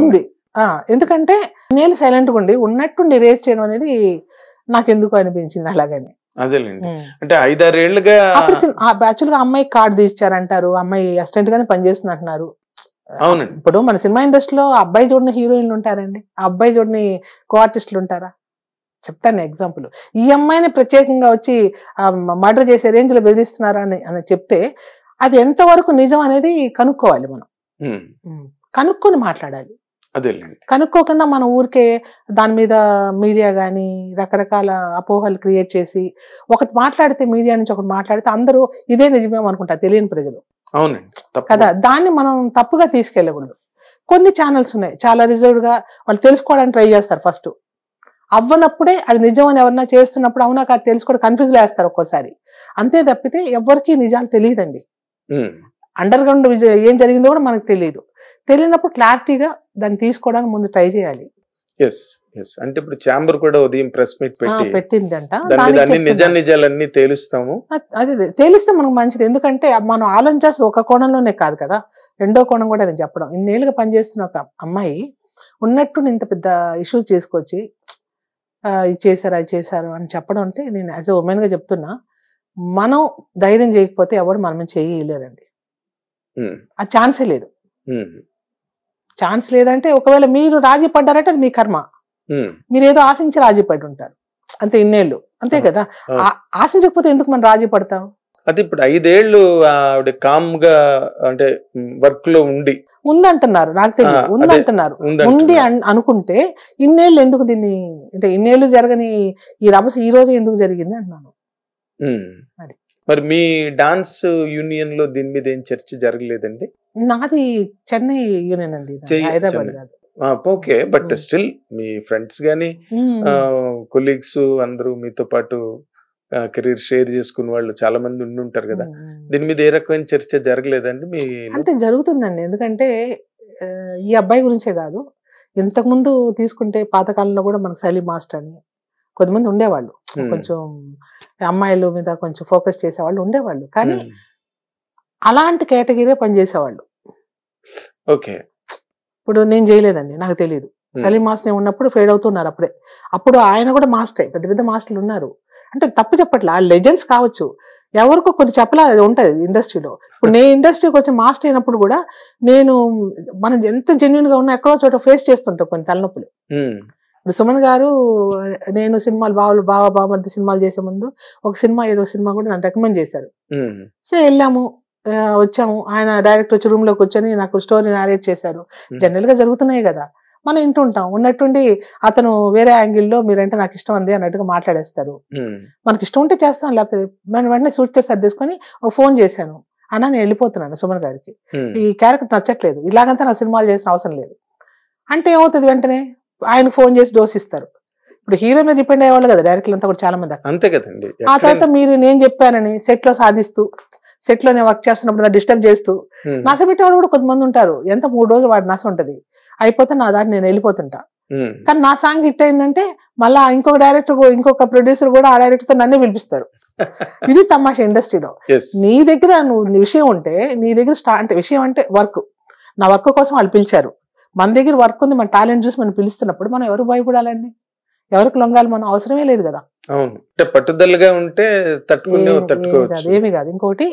C: ఉంది. ఎందుకంటే నేను సైలెంట్ గా ఉండి ఉన్నట్టుండి రేస్ చేయడం అనేది నాకు ఎందుకు అనిపించింది అలాగని.
B: అంటే 5-6 ఏళ్లుగా
C: యాక్చువల్ గా అమ్మాయి కార్డు తీర్చారంటారు, అమ్మాయి అసిస్టెంట్ గానే పనిచేస్తుంది అంటున్నారు. ఇప్పుడు మన సినిమా ఇండస్ట్రీలో అబ్బాయి చూడని హీరోయిన్లు ఉంటారండి, ఆ అబ్బాయి చూడని కో ఆర్టిస్టులు ఉంటారా? చెప్తాను ఎగ్జాంపుల్. ఈ అమ్మాయిని ప్రత్యేకంగా వచ్చి మర్డర్ చేసే రేంజ్ లో బెదిరిస్తున్నారా అని చెప్తే అది ఎంతవరకు నిజం అనేది కనుక్కోవాలి. మనం కనుక్కొని మాట్లాడాలి. కనుక్కోకుండా మనం ఊరికే దాని మీద మీడియా గానీ రకరకాల అపోహలు క్రియేట్ చేసి ఒకటి మాట్లాడితే, మీడియా నుంచి ఒకటి మాట్లాడితే అందరూ ఇదే నిజమేమో అనుకుంటారు తెలియని ప్రజలు కదా. దాన్ని మనం తప్పుగా తీసుకెళ్ళకూడదు. కొన్ని ఛానల్స్ ఉన్నాయి చాలా రిజర్వ్డ్ గా, వాళ్ళు తెలుసుకోవడానికి ట్రై చేస్తారు. ఫస్ట్ అవ్వనప్పుడే అది నిజం అని ఎవరన్నా చేస్తున్నప్పుడు అవునా కాదు తెలుసుకోవడం కన్ఫ్యూజ్ వేస్తారు ఒక్కోసారి. అంతే తప్పితే ఎవరికి నిజాలు తెలియదండి. అండర్ గ్రౌండ్ ఏం జరిగిందో కూడా మనకు తెలియదు. తెలియనప్పుడు క్లారిటీగా దాన్ని తీసుకోవడానికి ముందు ట్రై చేయాలి.
B: అంటే ఇప్పుడు ఛాంబర్ కూడా ఉదయం ప్రెస్ మీట్
C: పెట్టిందంట,
B: నిజాలన్నీ తేలుస్తాము.
C: అదే తేలిస్తే మనకు మంచిది. ఎందుకంటే మనం ఆలోచించాల్సి ఒక కోణంలోనే కాదు కదా, రెండో కోణం కూడా నేను చెప్పడం. ఇన్నేళ్ళుగా పనిచేస్తున్న ఒక అమ్మాయి ఉన్నట్టు ఇంత పెద్ద ఇష్యూస్ చేసుకొచ్చి ఇది చేశారు అది చేశారు అని చెప్పడం అంటే, నేను యాజ్ ఎ ఉమెన్ గా చెప్తున్నా, మనం ధైర్యం చేయకపోతే ఎవరు మనం చేయలేరండి. ఆ ఛాన్సే లేదు. ఛాన్స్ లేదంటే ఒకవేళ మీరు రాజీ పడ్డారంటే అది మీ కర్మ. మీరు ఏదో ఆశించి రాజీ పడి ఉంటారు అంతే ఇన్నేళ్ళు, అంతే కదా. ఆశించకపోతే ఎందుకు మనం రాజీ పడతాం?
B: అది ఇప్పుడు 5 ఏళ్ళు ఆవిడ కామ్ గా అంటే వర్క్ లో
C: ఉందంటున్నారు, నాకు తెలియదు. ఉందంటున్నారు. ఉంది అనుకుంటే ఇన్నేళ్ళు ఎందుకు దీన్ని, అంటే ఇన్నేళ్ళు జరగని ఈ రభస ఈ రోజు ఎందుకు జరిగింది అంటున్నాను.
B: మరి మీ డాన్స్ యూనియన్ లో దీని మీద ఏం చర్చ జరగలేదండి?
C: నాది చెన్నై యూనియన్ అండి, హైదరాబాద్ కాదు.
B: Okay, but still me friends గానీ కొలీగ్స్ అందరూ మీతో పాటు కెరీర్ షేర్ చేసుకున్న వాళ్ళు చాలా మంది ఉండుంటారు కదా, దీని మీద ఏ రకమైన చర్చ జరగలేదండి? మీ
C: అంటే జరుగుతుందండి. ఎందుకంటే ఈ అబ్బాయి గురించే కాదు, ఇంతకు ముందు తీసుకుంటే పాతకాలంలో కూడా మనకు సలీం మాస్టర్ అని కొంతమంది ఉండేవాళ్ళు, కొంచెం అమ్మాయిల మీద కొంచెం ఫోకస్ చేసేవాళ్ళు ఉండేవాళ్ళు. కానీ అలాంటి కేటగిరీ పనిచేసేవాళ్ళు.
B: ఓకే,
C: ఇప్పుడు నేను చేయలేదండి, నాకు తెలియదు. సలీం మాస్టర్ ఉన్నప్పుడు ఫేడ్ అవుతున్నారు అప్పుడే. అప్పుడు ఆయన కూడా మాస్టరే, పెద్ద పెద్ద మాస్టర్లు ఉన్నారు. అంటే తప్పు చెప్పట్లే, ఆ లెజెండ్స్ కావచ్చు, ఎవరికో కొన్ని చెప్పలా ఉంటది ఇండస్ట్రీలో. ఇప్పుడు నేను ఇండస్ట్రీకి వచ్చి మాస్టర్ అయినప్పుడు కూడా నేను మనం ఎంత జెన్యున్ గా ఉన్నా ఎక్కడో చోట ఫేస్ చేస్తుంటాం కొన్ని తలనొప్పులు. ఇప్పుడు సుమన్ గారు నేను సినిమాలు బావమరిది సినిమాలు చేసే ముందు ఒక సినిమా ఏదో సినిమా కూడా నన్ను రికమెండ్ చేశారు. సో వెళ్ళాము, వచ్చాము. ఆయన డైరెక్ట్ వచ్చి రూమ్ లోకి వచ్చి నాకు స్టోరీ నారేట్ చేశారు. జనరల్ గా జరుగుతున్నాయి కదా, మనం వింటుంటాం. ఉన్నట్టుండి అతను వేరే యాంగిల్లో మీరంటే నాకు ఇష్టం అండి అన్నట్టుగా మాట్లాడేస్తారు. మనకి ఇష్టం ఉంటే చేస్తాం, లేకపోతే మనం వెంటనే సూట్ కేసు సర్దేసుకొని ఒక ఫోన్ చేశాను, అన్నా నేను వెళ్ళిపోతున్నాను సుమన్ గారికి, ఈ క్యారెక్టర్ నచ్చట్లేదు, ఇలాగంతా నా సినిమాలు చేసిన అవసరం లేదు అంటే ఏమవుతుంది, వెంటనే ఆయన ఫోన్ చేసి డోస్ ఇస్తారు. ఇప్పుడు హీరో మీద డిపెండ్ అయ్యేవాళ్ళు కదా డైరెక్టర్లు అంతా కూడా చాలా మంది.
B: అంతే కదండి.
C: ఆ తర్వాత మీరు నేను చెప్పానని సెట్ లో సాధిస్తూ, సెట్ లో నేను వర్క్ చేస్తున్నప్పుడు డిస్టర్బ్ చేస్తూ నస పెట్టేవాళ్ళు కూడా కొంతమంది ఉంటారు. ఎంత 3 రోజులు వాడి నస ఉంటది, అయిపోతే నా దాన్ని నేను వెళ్ళిపోతుంటా. కానీ నా సాంగ్ హిట్ అయిందంటే మళ్ళా ఇంకొక డైరెక్టర్, ఇంకొక ప్రొడ్యూసర్ కూడా ఆ డైరెక్టర్ తో నన్నే పిలిపిస్తారు. ఇది తమాషా ఇండస్ట్రీలో. నీ దగ్గర నీ విషయం ఉంటే, నీ దగ్గర అంటే విషయం అంటే వర్క్, నా వర్క్ కోసం వాళ్ళు పిలిచారు, మన దగ్గర వర్క్ ఉంది, మన టాలెంట్ చూసి మనం పిలుస్తున్నప్పుడు మనం ఎవరు భయపడాలండి, ఎవరికి లొంగాలి, మనం అవసరమే లేదు కదా.
B: అవును, పట్టుదలగా ఉంటే
C: ఏమి కాదు. ఇంకోటి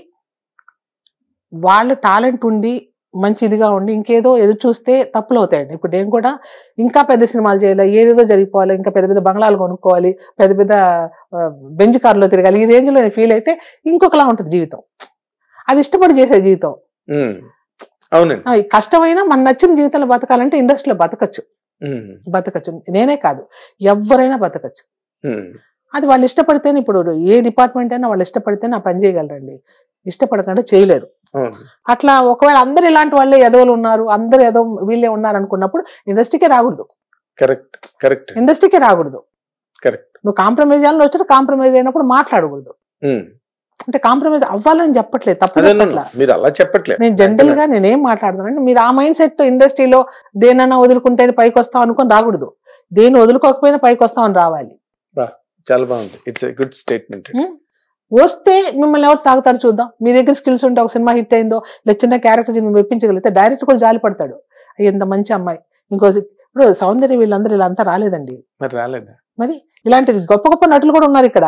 C: వాళ్ళ టాలెంట్ ఉండి మంచి ఇదిగా ఉండి ఇంకేదో ఎదురు చూస్తే తప్పులు అవుతాయండి. ఇప్పుడు నేను కూడా ఇంకా పెద్ద సినిమాలు చేయాలి, ఏదేదో జరిగిపోవాలి, ఇంకా పెద్ద పెద్ద బంగ్లాలు కొనుక్కోవాలి, పెద్ద పెద్ద బెంచ్ కార్లో తిరగాలి, ఈ రేంజ్ లో ఫీల్ అయితే ఇంకొకలా ఉంటుంది జీవితం. అది ఇష్టపడి చేసే జీవితం.
B: అవునండి,
C: కష్టమైనా మన నచ్చిన జీవితంలో బతకాలంటే ఇండస్ట్రీలో బతకచ్చు. నేనే కాదు, ఎవరైనా బతకచ్చు. అది వాళ్ళు ఇష్టపడితేనే, ఇప్పుడు ఏ డిపార్ట్మెంట్ అయినా వాళ్ళు ఇష్టపడితేనే ఆ పని చేయగలరండి, ఇష్టపడకంటే చేయలేరు. అట్లా ఒకవేళ అందరు ఇలాంటి వాళ్ళే ఎదవలు ఉన్నారు, అందరు ఎదవ వీళ్ళే ఉన్నారు అనుకున్నప్పుడు ఇండస్ట్రీకే రాకూడదు. ఇండస్ట్రీకే రాకూడదు. నువ్వు కాంప్రమైజ్ అవ్వాలని వచ్చిన కాంప్రమైజ్ అయినప్పుడు మాట్లాడకూడదు. అంటే కాంప్రమైజ్ అవ్వాలని చెప్పట్లేదు, తప్పు చెప్పట్లేదు. నేను జనరల్ గా నేనేం మాట్లాడుతానంటే, మీరు ఆ మైండ్ సెట్ తో ఇండస్ట్రీలో దేనన్నా వదులుకుంటేనే పైకి వస్తాం అనుకుని రాకూడదు, దేన్ని వదులుకోకపోయినా పైకి వస్తామని రావాలి.
B: చాలా బాగుంది, ఇట్స్ ఎ గుడ్ స్టేట్మెంట్.
C: వస్తే మిమ్మల్ని ఎవరు తాగుతారు చూద్దాం. మీ దగ్గర స్కిల్స్ ఉంటే, ఒక సినిమా హిట్ అయిందో లేదా చిన్న క్యారెక్టర్ మెప్పించగలిగితే డైరెక్టర్ కూడా జాలి పడతాడు, ఎంత మంచి అమ్మాయి. ఇప్పుడు సౌందర్య వీళ్ళందరూ ఇలా అంతా రాలేదండి, మరి ఇలాంటి గొప్ప గొప్ప నటులు కూడా ఉన్నారు ఇక్కడ.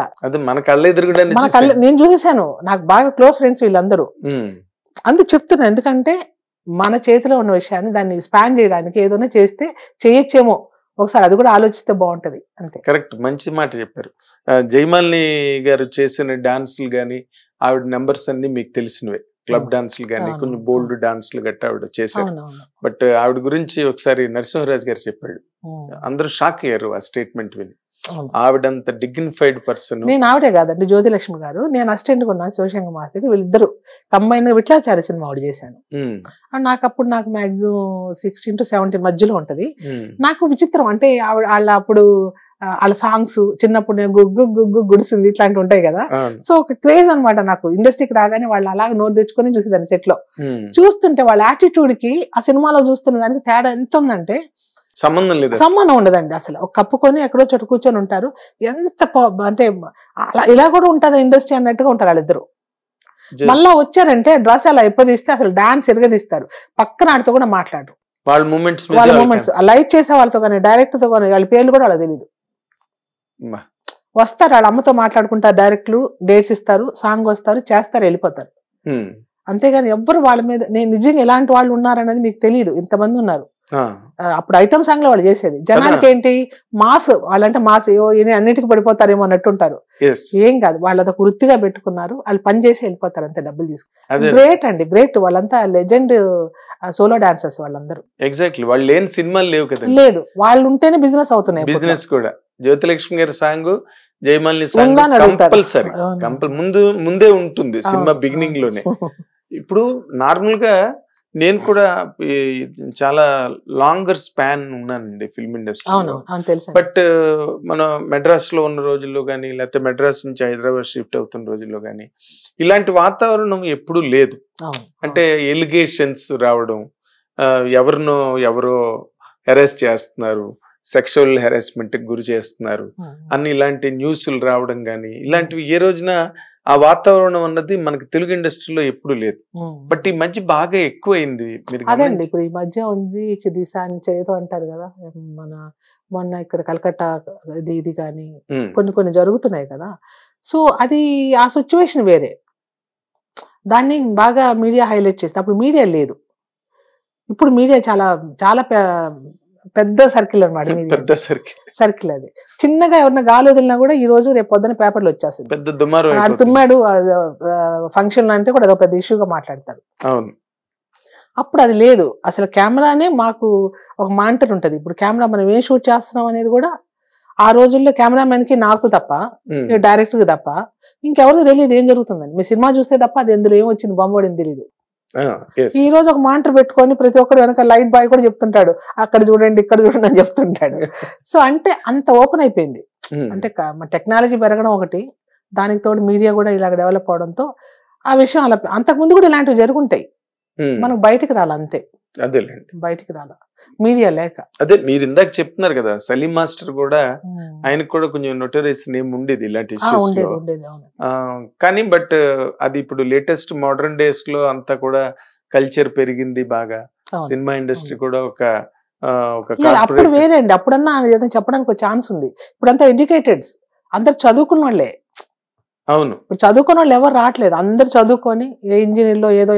C: నేను చూసేసాను, నాకు బాగా క్లోజ్ ఫ్రెండ్స్ వీళ్ళందరూ. అందుకు చెప్తున్నా, ఎందుకంటే మన చేతిలో ఉన్న విషయాన్ని దాన్ని స్పాన్ చేయడానికి ఏదైనా చేస్తే చేయొచ్చేమో, ఒకసారి అది కూడా ఆలోచిస్తే బాగుంటది. అంతే.
B: కరెక్ట్, మంచి మాట చెప్పారు. జయమాలిని గారు చేసిన డాన్సులు గానీ, ఆవిడ నెంబర్స్ అన్ని మీకు తెలిసినవే, క్లబ్ డాన్సులు గానీ, కొన్ని బోల్డ్ డాన్సులు గట్టా ఆవిడ చేశారు. బట్ ఆవిడ గురించి ఒకసారి నరసింహరాజు గారు చెప్పాడు, అందరూ షాక్ అయ్యారు ఆ స్టేట్మెంట్ విని. ఆవిడంత డిగ్నిఫైడ్ పర్సన్.
C: నేను ఆవిడే కాదండి, జ్యోతిలక్ష్మి గారు, నేను అసిస్టెంట్ ఉన్నాను శివశంకర్ మాస్టర్, వీళ్ళిద్దరు కంబైన్ విట్లాచార్య సినిమా ఆవిడ చేశాను. నాకు మాక్సిమం 16 to 17 మధ్యలో ఉంటది. నాకు విచిత్రం అంటే వాళ్ళ అప్పుడు వాళ్ళ సాంగ్స్ చిన్నప్పుడు నేను గుగ్గు గుగ్గు గుడిసింది ఇట్లాంటివి ఉంటాయి కదా. సో ఒక క్రేజ్ అనమాట నాకు. ఇండస్ట్రీకి రాగానే వాళ్ళు అలాగే నోరు తెచ్చుకొని చూసేదాన్ని సెట్ లో. చూస్తుంటే వాళ్ళ యాటిట్యూడ్ కి ఆ సినిమాలో చూస్తున్న దానికి తేడా ఎంత ఉందంటే సంబంధం ఉండదండి అసలు. ఒక కప్పుకొని ఎక్కడో చోట కూర్చొని ఉంటారు, ఎంత అంటే అలా ఇలా కూడా ఉంటుందా ఇండస్ట్రీ అన్నట్టుగా ఉంటారు వాళ్ళిద్దరు. మళ్ళా వచ్చారంటే డ్రెస్ అలా ఎప్పదీస్తే అసలు డాన్స్ ఎరగదీస్తారు, పక్కన ఆడితో కూడా మాట్లాడరు. వాళ్ళ మూమెంట్స్ లైట్ చేసే వాళ్ళతో కానీ డైరెక్టర్ తో కానీ వాళ్ళ పేర్లు కూడా వాళ్ళకి తెలియదు. వస్తారు వాళ్ళ అమ్మతో మాట్లాడుకుంటారు, డైరెక్ట్లు డేట్స్ ఇస్తారు, సాంగ్ వస్తారు, చేస్తారు, వెళ్ళిపోతారు. అంతేగాని ఎవ్వరు వాళ్ళ మీద నేను నిజంగా ఎలాంటి వాళ్ళు ఉన్నారనేది మీకు తెలియదు. ఇంతమంది ఉన్నారు. అప్పుడు ఐటమ్ సాంగ్ లో వాళ్ళు చేసేది. జనానికి ఏంటి మాస్, వాళ్ళంటే మాస్ అన్నిటికీ పడిపోతారేమో అన్నట్టుంటారు. ఏం కాదు, వాళ్ళు అదొక వృత్తిగా పెట్టుకున్నారు, వాళ్ళు పని చేసి వెళ్ళిపోతారు అంతే, డబ్బులు తీసుకుని. గ్రేట్ అండి, గ్రేట్. వాళ్ళంతా లెజెండ్ సోలో డాన్సర్స్ వాళ్ళందరూ.
B: ఎగ్జాక్ట్లీ, వాళ్ళు లేని సినిమాలు లేవు కదా.
C: లేదు, వాళ్ళు ఉంటేనే బిజినెస్ అవుతున్నాయి.
B: బిజినెస్ కూడా జ్యోతిలక్ష్మి గారి సాంగ్, జయమాలిని సాంగ్ కంపల్సరీ ముందే ఉంటుంది సినిమా బిగినింగ్ లోనే. ఇప్పుడు నార్మల్ గా నేను కూడా చాలా లాంగర్ స్పాన్ ఉన్నానండి ఫిల్మ్ ఇండస్ట్రీలో. బట్ మనం మెడ్రాస్ లో ఉన్న రోజుల్లో కానీ, లేకపోతే మెడ్రాస్ నుంచి హైదరాబాద్ షిఫ్ట్ అవుతున్న రోజుల్లో కానీ ఇలాంటి వాతావరణం ఎప్పుడూ లేదు. అంటే ఎలిగేషన్స్ రావడం, ఎవరో హెరాస్ చేస్తున్నారు, సెక్షువల్ హెరాస్మెంట్ కి గురి చేస్తున్నారు అని ఇలాంటి న్యూస్లు రావడం కానీ, ఇలాంటివి ఏ రోజున ఆ వాతావరణం అన్నది మనకి తెలుగు ఇండస్ట్రీలో ఎప్పుడు లేదు. బట్ ఈ మధ్య బాగా ఎక్కువైంది.
C: అదండి, ఇప్పుడు ఈ మధ్య ఉంది దిశా చేదో అంటారు కదా, మొన్న ఇక్కడ కలకత్తా ఇది కానీ కొన్ని జరుగుతున్నాయి కదా. సో అది ఆ సిచ్యువేషన్ వేరే, దాన్ని బాగా మీడియా హైలైట్ చేస్తే అప్పుడు మీడియా లేదు. ఇప్పుడు మీడియా చాలా చాలా పెద్ద సర్కిల్ అనమాట.
B: పెద్ద
C: సర్కిల్ అది. చిన్నగా ఎవరైనా గాలి వదిలినా కూడా ఈ రోజు రేపు పొద్దున పేపర్లు వచ్చేస్తుంది, తుమ్మాడు ఫంక్షన్ అంటే కూడా అదొక పెద్ద ఇష్యూగా మాట్లాడతారు. అప్పుడు అది లేదు. అసలు కెమెరానే మాకు ఒక మానిటర్ ఉంటది. ఇప్పుడు కెమెరా మనం ఏం షూట్ చేస్తున్నాం అనేది కూడా ఆ రోజుల్లో కెమెరామెన్ కి నాకు తప్ప, డైరెక్టర్ కి తప్ప ఇంకెవరికి తెలియదు ఏం జరుగుతుందని. మీ సినిమా చూస్తే తప్ప అది ఎందులో ఏం వచ్చింది బొమ్మడిని తెలియదు. ఈ రోజు ఒక మానిటర్ పెట్టుకొని ప్రతి ఒక్కరు వెనక లైట్ బాయ్ కూడా చెప్తుంటాడు, అక్కడ చూడండి ఇక్కడ చూడండి అని చెప్తుంటాడు. సో అంటే అంత ఓపెన్ అయిపోయింది. అంటే టెక్నాలజీ పెరగడం ఒకటి, దానికి తోడు మీడియా కూడా ఇలాగ డెవలప్ అవడంతో ఆ విషయం అలా. అంతకుముందు కూడా ఇలాంటివి జరుగుంటాయి, మనకు బయటికి రాలి అంతే.
B: అదేలేండి,
C: బయటికి రాల మీడియా లేక.
B: అదే మీరు ఇందాక చెప్తున్నారు కదా, సలీం మాస్టర్ కూడా ఆయనకు కూడా కొంచెం నోటరీస్ నేమ్ ఉండేది ఇలాంటి కానీ బట్ అది ఇప్పుడు లేటెస్ట్ మోడర్న్ డేస్ లో అంతా కూడా కల్చర్ పెరిగింది బాగా. సినిమా ఇండస్ట్రీ కూడా ఒక
C: అప్పుడు వేరే అండి. అప్పుడన్నా ఏదైనా చెప్పడానికి ఒక ఛాన్స్ ఉంది. ఇప్పుడంతా ఎడ్యుకేటెడ్స్, అందరు చదువుకున్న వాళ్ళే.
B: అవును,
C: ఇప్పుడు చదువుకున్న వాళ్ళు ఎవరు రావట్లేదు, అందరు చదువుకొని ఏ ఇంజనీర్లో ఏదో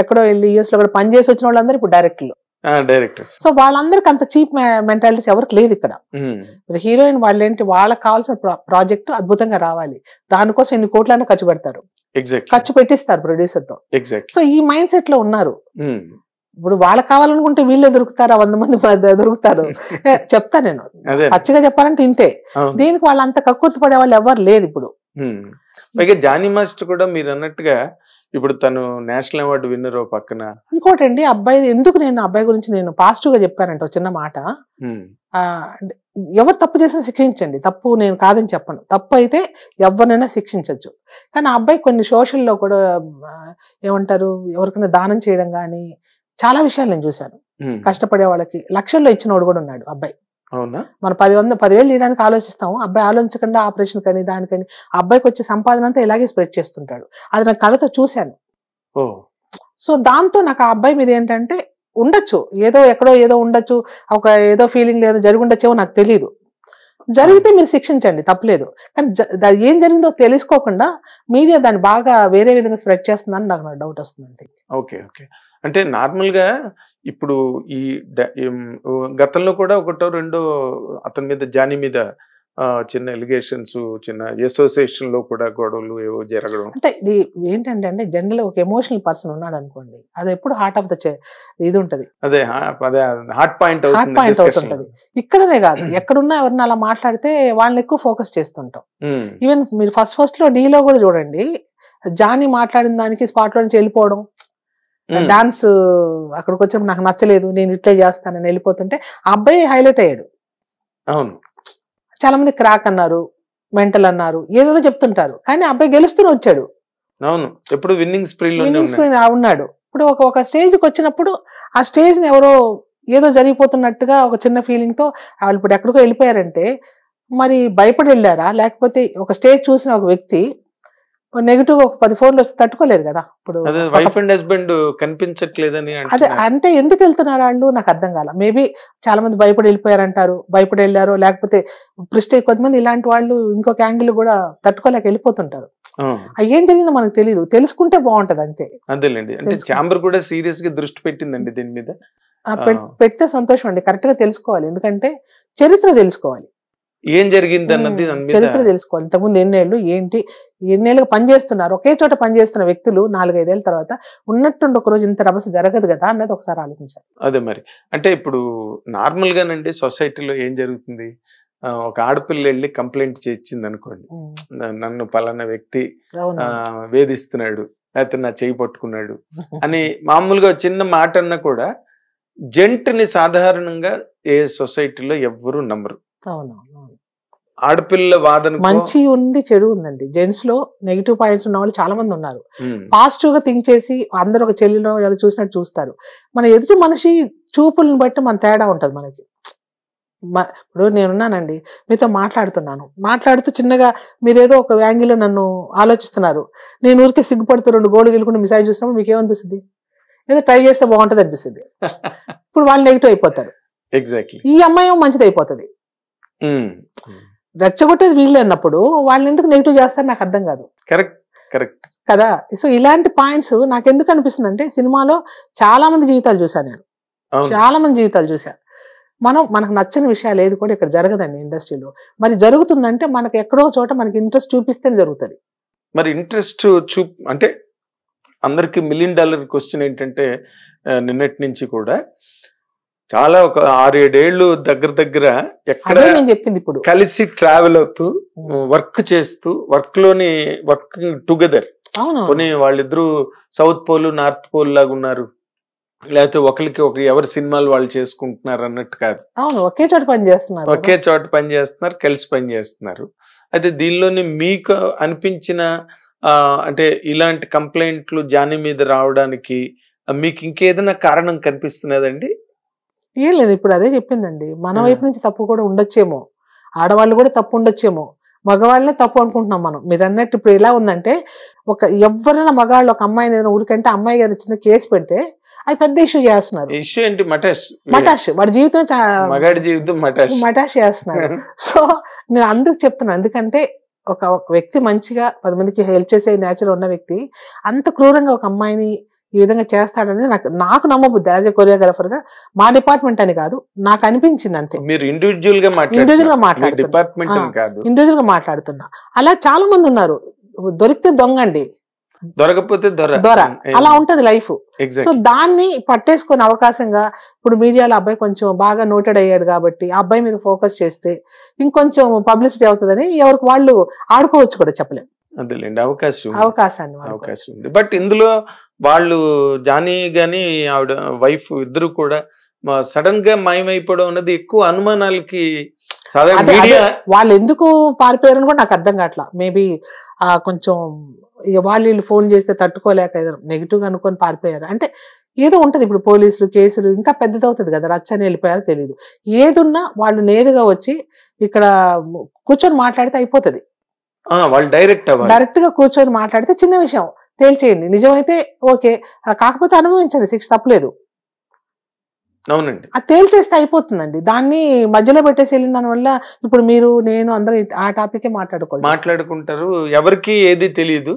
C: ఎక్కడో వెళ్ళి యూఎస్ లో కూడా పనిచేసి వచ్చిన వాళ్ళందరూ ఇప్పుడు డైరెక్టర్స్. సో వాళ్ళందరికి అంత చీప్ మెంటాలిటీస్ ఎవరికి లేదు ఇక్కడ. ఇప్పుడు హీరోయిన్ వాళ్ళు ఏంటి, వాళ్ళకి కావాల్సిన ప్రాజెక్ట్ అద్భుతంగా రావాలి, దానికోసం ఎన్ని కోట్లైనా ఖర్చు పెడతారు, ఖర్చు పెట్టిస్తారు ప్రొడ్యూసర్ తో. సో ఈ మైండ్ సెట్ లో ఉన్నారు. ఇప్పుడు వాళ్ళకి కావాలనుకుంటే వీళ్ళే దొరుకుతారు, 100 మంది దొరుకుతారు. చెప్తా నేను పచ్చిగా చెప్పాలంటే ఇంతే. దీనికి వాళ్ళంత కక్కుర్తి పడే వాళ్ళు ఎవరు లేదు ఇప్పుడు.
B: పైగా జానీ మాస్టర్ కూడా మీరు అన్నట్టుగా ఇప్పుడు తను నేషనల్ అవార్డు విన్నర్ పక్కన.
C: ఇంకోటండి, అబ్బాయి ఎందుకు నేను అబ్బాయి గురించి నేను పాజిటివ్ గా చెప్పానంటే ఒక చిన్న మాట, ఎవరు తప్పు చేసినా శిక్షించండి, తప్పు నేను కాదని చెప్పను, తప్పు అయితే ఎవరినైనా శిక్షించవచ్చు. కానీ ఆ అబ్బాయి కొన్ని సోషల్లో కూడా ఏమంటారు, ఎవరికైనా దానం చేయడం కానీ చాలా విషయాలు నేను చూశాను. కష్టపడే వాళ్ళకి లక్షల్లో ఇచ్చినోడు కూడా ఉన్నాడు అబ్బాయి.
B: అవునా,
C: మనం 10,000 తీయడానికి ఆలోచిస్తాము, అబ్బాయి ఆలోచించకుండా ఆపరేషన్ కానీ దానికని అబ్బాయికి వచ్చే సంపాదన అంతా ఇలాగే స్ప్రెడ్ చేస్తుంటాడు. అది నా కళ్ళతో చూశాను. సో దాంతో నాకు ఆ అబ్బాయి మీద ఏంటంటే ఉండొచ్చు, ఏదో ఎక్కడో ఏదో ఉండొచ్చు, ఒక ఏదో ఫీలింగ్ ఏదో జరిగి ఉండొచ్చేమో నాకు తెలియదు. జరిగితే మీరు శిక్షించండి, తప్పలేదు. కానీ ఏం జరిగిందో తెలుసుకోకుండా మీడియా దాన్ని బాగా వేరే విధంగా స్ప్రెడ్ చేస్తుందని నాకు డౌట్ వస్తుంది అంతే.
B: ఓకే ఓకే, అంటే నార్మల్ గా ఇప్పుడు ఈ గతంలో కూడా ఒకటో రెండో అతని మీద, జానీ మీద చిన్న ఎలిగేషన్స్, చిన్న అసోసియేషన్ లో కూడా గొడవలు ఏవో జరగడం.
C: అంటే ఇది ఏంటంటే అంటే జనరల్ ఒక ఎమోషనల్ పర్సన్ ఉన్నాడు అనుకోండి, అది ఎప్పుడు హార్ట్ ఆఫ్ ద ఇది ఉంటది,
B: అదే హార్ట్ పాయింట్
C: అవుతుంటది. ఇక్కడనే కాదు, ఎక్కడున్నా ఎవరిని అలా మాట్లాడితే వాళ్ళని ఎక్కువ ఫోకస్ చేస్తుంటాం. ఈవెన్ మీరు ఫస్ట్ లో డీలో కూడా చూడండి, జానీ మాట్లాడిన దానికి స్పాట్ లో నుంచి వెళ్ళిపోవడం, డాన్స్ అక్కడికి వచ్చినప్పుడు నాకు నచ్చలేదు, నేను ఇట్లా చేస్తానని వెళ్ళిపోతుంటే ఆ అబ్బాయి హైలైట్ అయ్యాడు.
B: అవును,
C: చాలా మంది క్రాక్ అన్నారు, మెంటల్ అన్నారు, ఏదేదో చెప్తుంటారు, కానీ అబ్బాయి గెలుస్తూనే వచ్చాడు.
B: అవును, ఎప్పుడు విన్నింగ్ స్ప్రీ
C: ఉన్నాడు. ఇప్పుడు ఒక స్టేజ్కి వచ్చినప్పుడు ఆ స్టేజ్ ని ఎవరో ఏదో జరిగిపోతున్నట్టుగా ఒక చిన్న ఫీలింగ్ తో వాళ్ళు ఇప్పుడు ఎక్కడికో వెళ్ళిపోయారంటే మరి భయపడి వెళ్ళారా, లేకపోతే ఒక స్టేజ్ చూసిన ఒక వ్యక్తి నెగిటివ్ ఒక 10 ఫోన్లు వస్తే తట్టుకోలేదు కదా. ఇప్పుడు
B: వైఫ్ అండ్ హస్బెండ్ కనిపించట్లేదని
C: అదే అంటే ఎందుకు వెళ్తున్నారు వాళ్ళు నాకు అర్థం కాల. మేబీ చాలా మంది భయపడి వెళ్ళిపోయారంటారు, భయపడి వెళ్ళారు, లేకపోతే ప్రెస్టేజ్ కొంతమంది ఇలాంటి వాళ్ళు ఇంకొక యాంగిల్ కూడా తట్టుకోలేక వెళ్ళిపోతుంటారు. ఏం జరిగిందో మనకు తెలియదు, తెలుసుకుంటే బాగుంటది అంతే.
B: అదేలేండి, అంటే ఛాంబర్ కూడా సీరియస్ గా దృష్టి పెట్టిందండి దీని మీద.
C: పెడితే సంతోషం అండి, కరెక్ట్ గా తెలుసుకోవాలి, ఎందుకంటే చరిత్ర తెలుసుకోవాలి,
B: ఏం జరిగింది అన్నది
C: చరిత్ర తెలుసుకోవాలి. ఇంతకుముందు ఎన్నేళ్ళుగా పనిచేస్తున్నారు, ఒకే చోట పనిచేస్తున్న వ్యక్తులు 4-5 ఏళ్ళ తర్వాత ఉన్నట్టుండి ఒక రోజు ఇంత రభస జరగదు కదా అన్నది ఒకసారి ఆలోచించాలి.
B: అదే మరి, అంటే ఇప్పుడు నార్మల్ గానండి సొసైటీలో ఏం జరుగుతుంది, ఒక ఆడపిల్ల వెళ్ళి కంప్లైంట్ చేయించింది అనుకోండి, నన్ను పలానా వ్యక్తి వేధిస్తున్నాడు, లేకపోతే నా చేయి పట్టుకున్నాడు అని మామూలుగా చిన్న మాట అన్నా కూడా జెంట్ ని సాధారణంగా ఏ సొసైటీలో ఎవ్వరూ నమ్మరు. ఆడపిల్ల వాదన
C: మంచి ఉంది, చెడు ఉందండి. జెంట్స్ లో నెగిటివ్ పాయింట్స్ ఉన్న వాళ్ళు చాలా మంది ఉన్నారు. పాజిటివ్ గా థింక్ చేసి అందరూ ఒక చెల్లిలో ఎవరు చూసినట్టు చూస్తారు. మన ఎదుటి మనిషి చూపులను బట్టి మన తేడా ఉంటది మనకి. ఇప్పుడు నేనున్నానండి, మీతో మాట్లాడుతూ చిన్నగా మీరేదో ఒక యాంగిల్లో నన్ను ఆలోచిస్తున్నారు, నేను ఊరికే సిగ్గుపడుతూ 2 గోళ్ళు గెలుకుంటూ మిసైజ్ చూసినప్పుడు మీకు ఏమనిపిస్తుంది, ఏదో ట్రై చేస్తే బాగుంటది అనిపిస్తుంది. ఇప్పుడు వాళ్ళు నెగిటివ్ అయిపోతారు,
B: ఎగ్జాక్ట్లీ
C: ఈ అమ్మాయి మంచిది అయిపోతుంది. రెచ్చగొట్టేది వీళ్ళే అన్నప్పుడు వాళ్ళు ఎందుకు నెగిటివ్ చేస్తారు నాకు అర్థం కాదు.
B: కరెక్ట్
C: కదా. సో ఇలాంటి పాయింట్స్ నాకు ఎందుకు అనిపిస్తుంది అంటే, సినిమాలో చాలా మంది జీవితాలు చూసాను నేను, మనకు నచ్చని విషయాలు ఏది కూడా ఇక్కడ జరగదండి ఇండస్ట్రీలో. మరి జరుగుతుందంటే మనకు ఎక్కడో చోట మనకి ఇంట్రెస్ట్ చూపిస్తే జరుగుతుంది.
B: మరి ఇంట్రెస్ట్ అంటే అందరికి $1 మిలియన్ క్వశ్చన్ ఏంటంటే నిన్నటి నుంచి కూడా చాలా ఒక 6-7 ఏళ్ళు దగ్గర ఎక్కడ
C: నేను చెప్పింది ఇప్పుడు
B: కలిసి ట్రావెల్ అవుతూ వర్క్ చేస్తూ వర్కింగ్ టుగెదర్. కొన్ని వాళ్ళిద్దరూ సౌత్ పోల్ నార్త్ పోల్ లాగా ఉన్నారు, లేకపోతే ఒకరికి ఎవరి సినిమాలు వాళ్ళు చేసుకుంటున్నారు అన్నట్టు కాదు.
C: ఒకే చోట పని చేస్తున్నారు, కలిసి పని చేస్తున్నారు. అయితే దీనిలోని మీకు అనిపించిన అంటే ఇలాంటి కంప్లైంట్లు జానీ మీద రావడానికి మీకు ఇంకేదైనా కారణం కనిపిస్తున్నదండి? ఏం లేదు, ఇప్పుడు అదే చెప్పిందండి, మన వైపు నుంచి తప్పు కూడా ఉండొచ్చేమో, ఆడవాళ్ళు కూడా తప్పు ఉండొచ్చేమో, మగవాళ్ళనే తప్పు అనుకుంటున్నాం మనం. మీరు అన్నట్టు ఇప్పుడు ఎలా ఉందంటే, ఎవరైనా మగాళ్ళు ఒక అమ్మాయిని ఏదైనా ఊరికంటే అమ్మాయి గారు చిన్న కేసు పెడితే అది పెద్ద ఇష్యూ చేస్తున్నారు.
B: ఇష్యూ ఏంటి?
C: మటాష్ వాడి జీవితం
B: మగాడి జీవితం
C: మటాష్ చేస్తున్నారు. సో నేను అందుకు చెప్తున్నాను, ఎందుకంటే ఒక వ్యక్తి మంచిగా 10 మందికి హెల్ప్ చేసే నేచర్ ఉన్న వ్యక్తి అంత క్రూరంగా ఒక అమ్మాయిని ఈ విధంగా చేస్తాడనేది నాకు నమ్మబుద్ధి. యాజ్ ఎ కొరియోగ్రాఫర్ గా, మా డిపార్ట్మెంట్ అని కాదు, నాకు అనిపించింది అంతే.
B: మీరు ఇండివిజువల్ గా
C: మాట్లాడుతున్నా. అలా చాలా మంది ఉన్నారు. దొరికితే దొంగండి,
B: దొరకపోతే
C: దొర, అలా ఉంటది లైఫ్. సో దాన్ని పట్టేసుకునే అవకాశంగా ఇప్పుడు మీడియాలో అబ్బాయి కొంచెం బాగా నోటెడ్ అయ్యాడు కాబట్టి ఆ అబ్బాయి మీద ఫోకస్ చేస్తే ఇంకొంచెం పబ్లిసిటీ అవుతుందని ఎవరికి వాళ్ళు ఆడుకోవచ్చు కూడా, చెప్పలేము.
B: అదేలేండి, అవకాశాన్ని ఉంది. బట్ ఇందులో వాళ్ళు జానీ గాని ఆవిడ వైఫ్ ఇద్దరు కూడా సడన్ గా మాయమైపోవడం అన్నది ఎక్కువ అనుమానాలకి.
C: వాళ్ళు ఎందుకు పారిపోయారని కూడా నాకు అర్థం కావట్లా. మేబీ కొంచెం వాళ్ళు ఫోన్ చేస్తే తట్టుకోలేక నెగిటివ్ గా అనుకొని పారిపోయారు అంటే ఏదో ఉంటది. ఇప్పుడు పోలీసులు కేసులు ఇంకా పెద్దదవుతుంది కదా, రచ్చని వెళ్ళిపోయారో తెలియదు. ఏదున్నా వాళ్ళు నేరుగా వచ్చి ఇక్కడ కూర్చొని మాట్లాడితే అయిపోతుంది.
B: వాళ్ళు డైరెక్ట్ గా
C: కూర్చొని మాట్లాడితే చిన్న విషయం తేల్చేయండి, నిజమైతే ఓకే, కాకపోతే అనుభవించండి, శిక్ష తప్పలేదు.
B: అవునండి,
C: అది తేల్చేస్తే అయిపోతుందండి. దాన్ని మధ్యలో పెట్టేసి వెళ్ళిన దాని వల్ల ఇప్పుడు మీరు నేను అందరూ ఆ టాపికే
B: మాట్లాడుకుంటారు. ఎవరికి ఏది తెలియదు,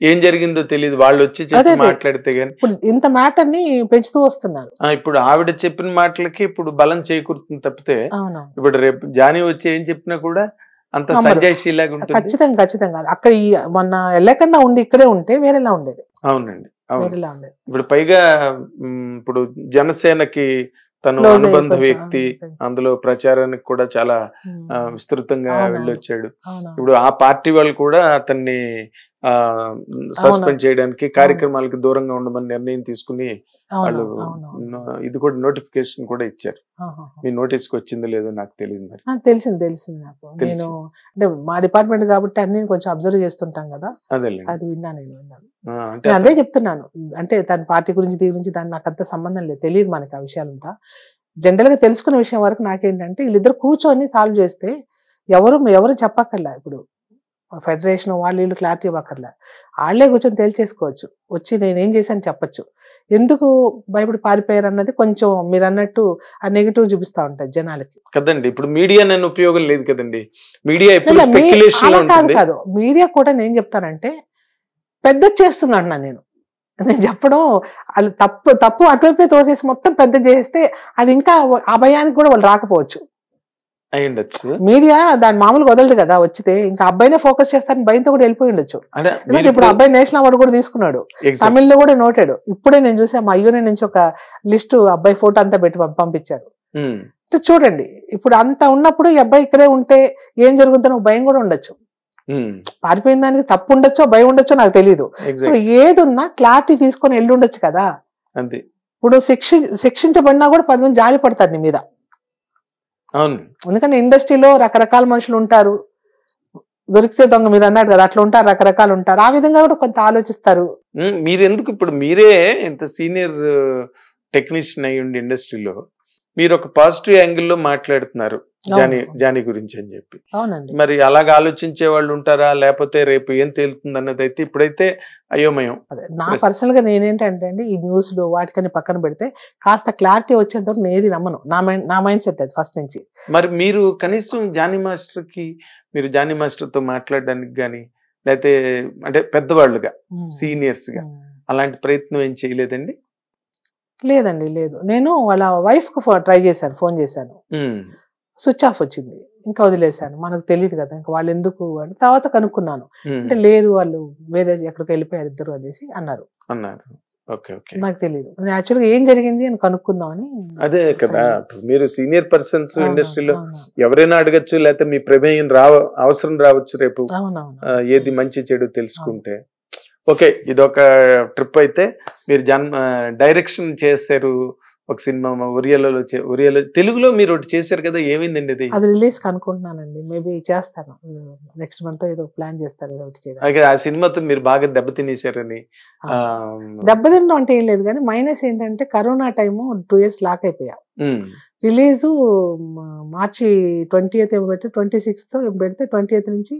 B: ఏం జరిగిందో తెలియదు, వాళ్ళు వచ్చి మాట్లాడితే గానీ.
C: ఇప్పుడు ఇంత మ్యాటర్ ని పెంచుతూ వస్తున్నారు.
B: ఇప్పుడు ఆవిడ చెప్పిన మాటలకి ఇప్పుడు బలం చేకూరుతుంది తప్పితే, ఇప్పుడు రేపు జానీ వచ్చి ఏం చెప్పినా కూడా అంత సంజయ్షీలాగా ఉంటుంది.
C: ఖచ్చితంగా అక్కడ మొన్న వెళ్ళకుండా ఉండి ఇక్కడే ఉంటే వేరేలా ఉండేది.
B: అవునండి, వేరేలా ఉండేది. ఇప్పుడు పైగా ఇప్పుడు జనసేనకి తను అనుబంధ వ్యక్తి, అందులో ప్రచారానికి కూడా చాలా విస్తృతంగా వెళ్ళొచ్చాడు. ఇప్పుడు ఆ పార్టీ వాళ్ళు కూడా అతన్ని సస్పెండ్ చేయడానికి, కార్యక్రమాలకి దూరంగా ఉండమని నిర్ణయం తీసుకుని వాళ్ళు ఇది కూడా నోటిఫికేషన్ కూడా ఇచ్చారు. మీ నోటీస్ కి వచ్చిందో లేదో నాకు తెలియదు. మరి
C: తెలిసింది నాకు. నేను అంటే మా డిపార్ట్మెంట్ కాబట్టి అన్ని కొంచెం అబ్జర్వ్ చేస్తుంటాం కదా, అది విన్నాను. అదే చెప్తున్నాను, అంటే తన పార్టీ గురించి దీని గురించి దాన్ని నాకు అంత సంబంధం లేదు, తెలియదు మనకి ఆ విషయాలంతా. జనరల్ గా తెలుసుకున్న విషయం వరకు నాకేంటంటే వీళ్ళిద్దరు కూర్చొని సాల్వ్ చేస్తే ఎవరు చెప్పక్కర్లా. ఇప్పుడు ఫెడరేషన్ వాళ్ళు క్లారిటీ ఇవ్వక్కర్లే, వాళ్ళే కూర్చొని తేల్చేసుకోవచ్చు. వచ్చి నేనేం చేశాను చెప్పచ్చు. ఎందుకు భయపడి పారిపోయారు అన్నది కొంచెం మీరు అన్నట్టు ఆ నెగిటివ్ చూపిస్తా ఉంటాయి జనాలకి
B: కదండి. ఇప్పుడు మీడియా నేను ఉపయోగం లేదు కదండి, మీడియా
C: కాదు. మీడియా కూడా నేను చెప్తానంటే పెద్ద చేస్తున్నా అంటున్నాను నేను చెప్పడం. వాళ్ళు తప్పు అటువైపే తోసేసి మొత్తం పెద్ద చేస్తే అది ఇంకా ఆ భయానికి కూడా వాళ్ళు రాకపోవచ్చు. మీడియా దాని మామూలుగా వదలదు కదా, వచ్చితే ఇంకా అబ్బాయినే ఫోకస్ చేస్తారని భయంతో కూడా వెళ్ళిపోయి ఉండొచ్చు. ఎందుకంటే ఇప్పుడు అబ్బాయి నేషనల్ అవార్డు కూడా తీసుకున్నాడు, తమిళ్లో కూడా నోటాడు. ఇప్పుడే నేను చూసా, మా అయ్యూనే నుంచి ఒక లిస్టు అబ్బాయి ఫోటో అంతా పెట్టి పంపించారు. చూడండి, ఇప్పుడు అంత ఉన్నప్పుడు ఈ అబ్బాయి ఇక్కడే ఉంటే ఏం జరుగుతుందో భయం కూడా ఉండొచ్చు. పారిపోయిన దానికి తప్పు ఉండొచ్చో భయం ఉండొచ్చో నాకు తెలియదు. సో ఏదున్నా క్లారిటీ తీసుకొని వెళ్ళి ఉండొచ్చు కదా. ఇప్పుడు శిక్షించబడినా కూడా 10 మంది జాలి పడతారు నీ మీద. ఎందుకంటే ఇండస్ట్రీలో రకరకాల మనుషులు ఉంటారు, దొరికితే దొంగ మీరు అన్నాడు కదా, అట్లా ఉంటారు, రకరకాలు ఉంటారు. ఆ విధంగా కూడా కొంత ఆలోచిస్తారు.
B: మీరెందుకు ఇప్పుడు మీరే ఇంత సీనియర్ టెక్నీషియన్ అయ్యి ఉండి ఇండస్ట్రీలో మీరు ఒక పాజిటివ్ యాంగిల్లో మాట్లాడుతున్నారు జానీ గురించి అని చెప్పి. మరి అలాగా ఆలోచించే వాళ్ళు ఉంటారా, లేకపోతే రేపు ఏం తేలుతుంది అన్నది అయితే ఇప్పుడైతే అయోమయం.
C: నా పర్సనల్ గా నేనేంటంటే అండి, ఈ న్యూస్లు వాటికని పక్కన పెడితే కాస్త క్లారిటీ వచ్చేంత వరకు నేను ఏది నమ్మను. నా మైండ్ సెట్ అది ఫస్ట్ నుంచి.
B: మరి మీరు కనీసం జానీ మాస్టర్ తో మాట్లాడడానికి గానీ, లేకపోతే అంటే పెద్దవాళ్ళుగా సీనియర్స్ గా అలాంటి ప్రయత్నం ఏం చేయలేదండి?
C: లేదండి, లేదు. నేను వాళ్ళ వైఫ్ కు ట్రై చేశాను, ఫోన్ చేశాను, స్విచ్ ఆఫ్ వచ్చింది. ఇంకా వదిలేశాను, మనకు తెలియదు కదా ఇంకా వాళ్ళు ఎందుకు అని. తర్వాత కనుక్కున్నాను, అంటే లేరు వాళ్ళు వేరే ఎక్కడికి వెళ్ళిపోయారు ఇద్దరు అనేసి అన్నారు. నాకు తెలియదు యాక్చువల్గా ఏం జరిగింది అని కనుక్కుందామని.
B: అదే కదా, మీరు సీనియర్ పర్సన్స్ ఇండస్ట్రీలో ఎవరైనా అడగచ్చు, లేకపోతే మీ ప్రమేయం అవసరం రావచ్చు రేపు, ఏది మంచి చెడు తెలుసుకుంటే. ఓకే, ఇదొక ట్రిప్. అయితే మీరు డైరెక్షన్ చేశారు ఒక సినిమా ఒరియాలో తెలుగులో మీరు ఒకటి చేశారు కదా, ఏమైందండి అది?
C: అది రిలీజ్ అనుకుంటున్నానండి, మేబీ చేస్తాను నెక్స్ట్ మంత్, ఏదో ప్లాన్ చేస్తారు ఏదో ఒకటి చేయడం.
B: ఆ సినిమాతో మీరు బాగా దెబ్బతినేశారని.
C: దెబ్బతినడం అంటే ఏం లేదు కానీ మైనస్ ఏంటంటే కరోనా టైము 2 years లాక్ అయిపోయా. రిలీజు మార్చి 20th ఏమో పెడితే 26th పెడితే 20th నుంచి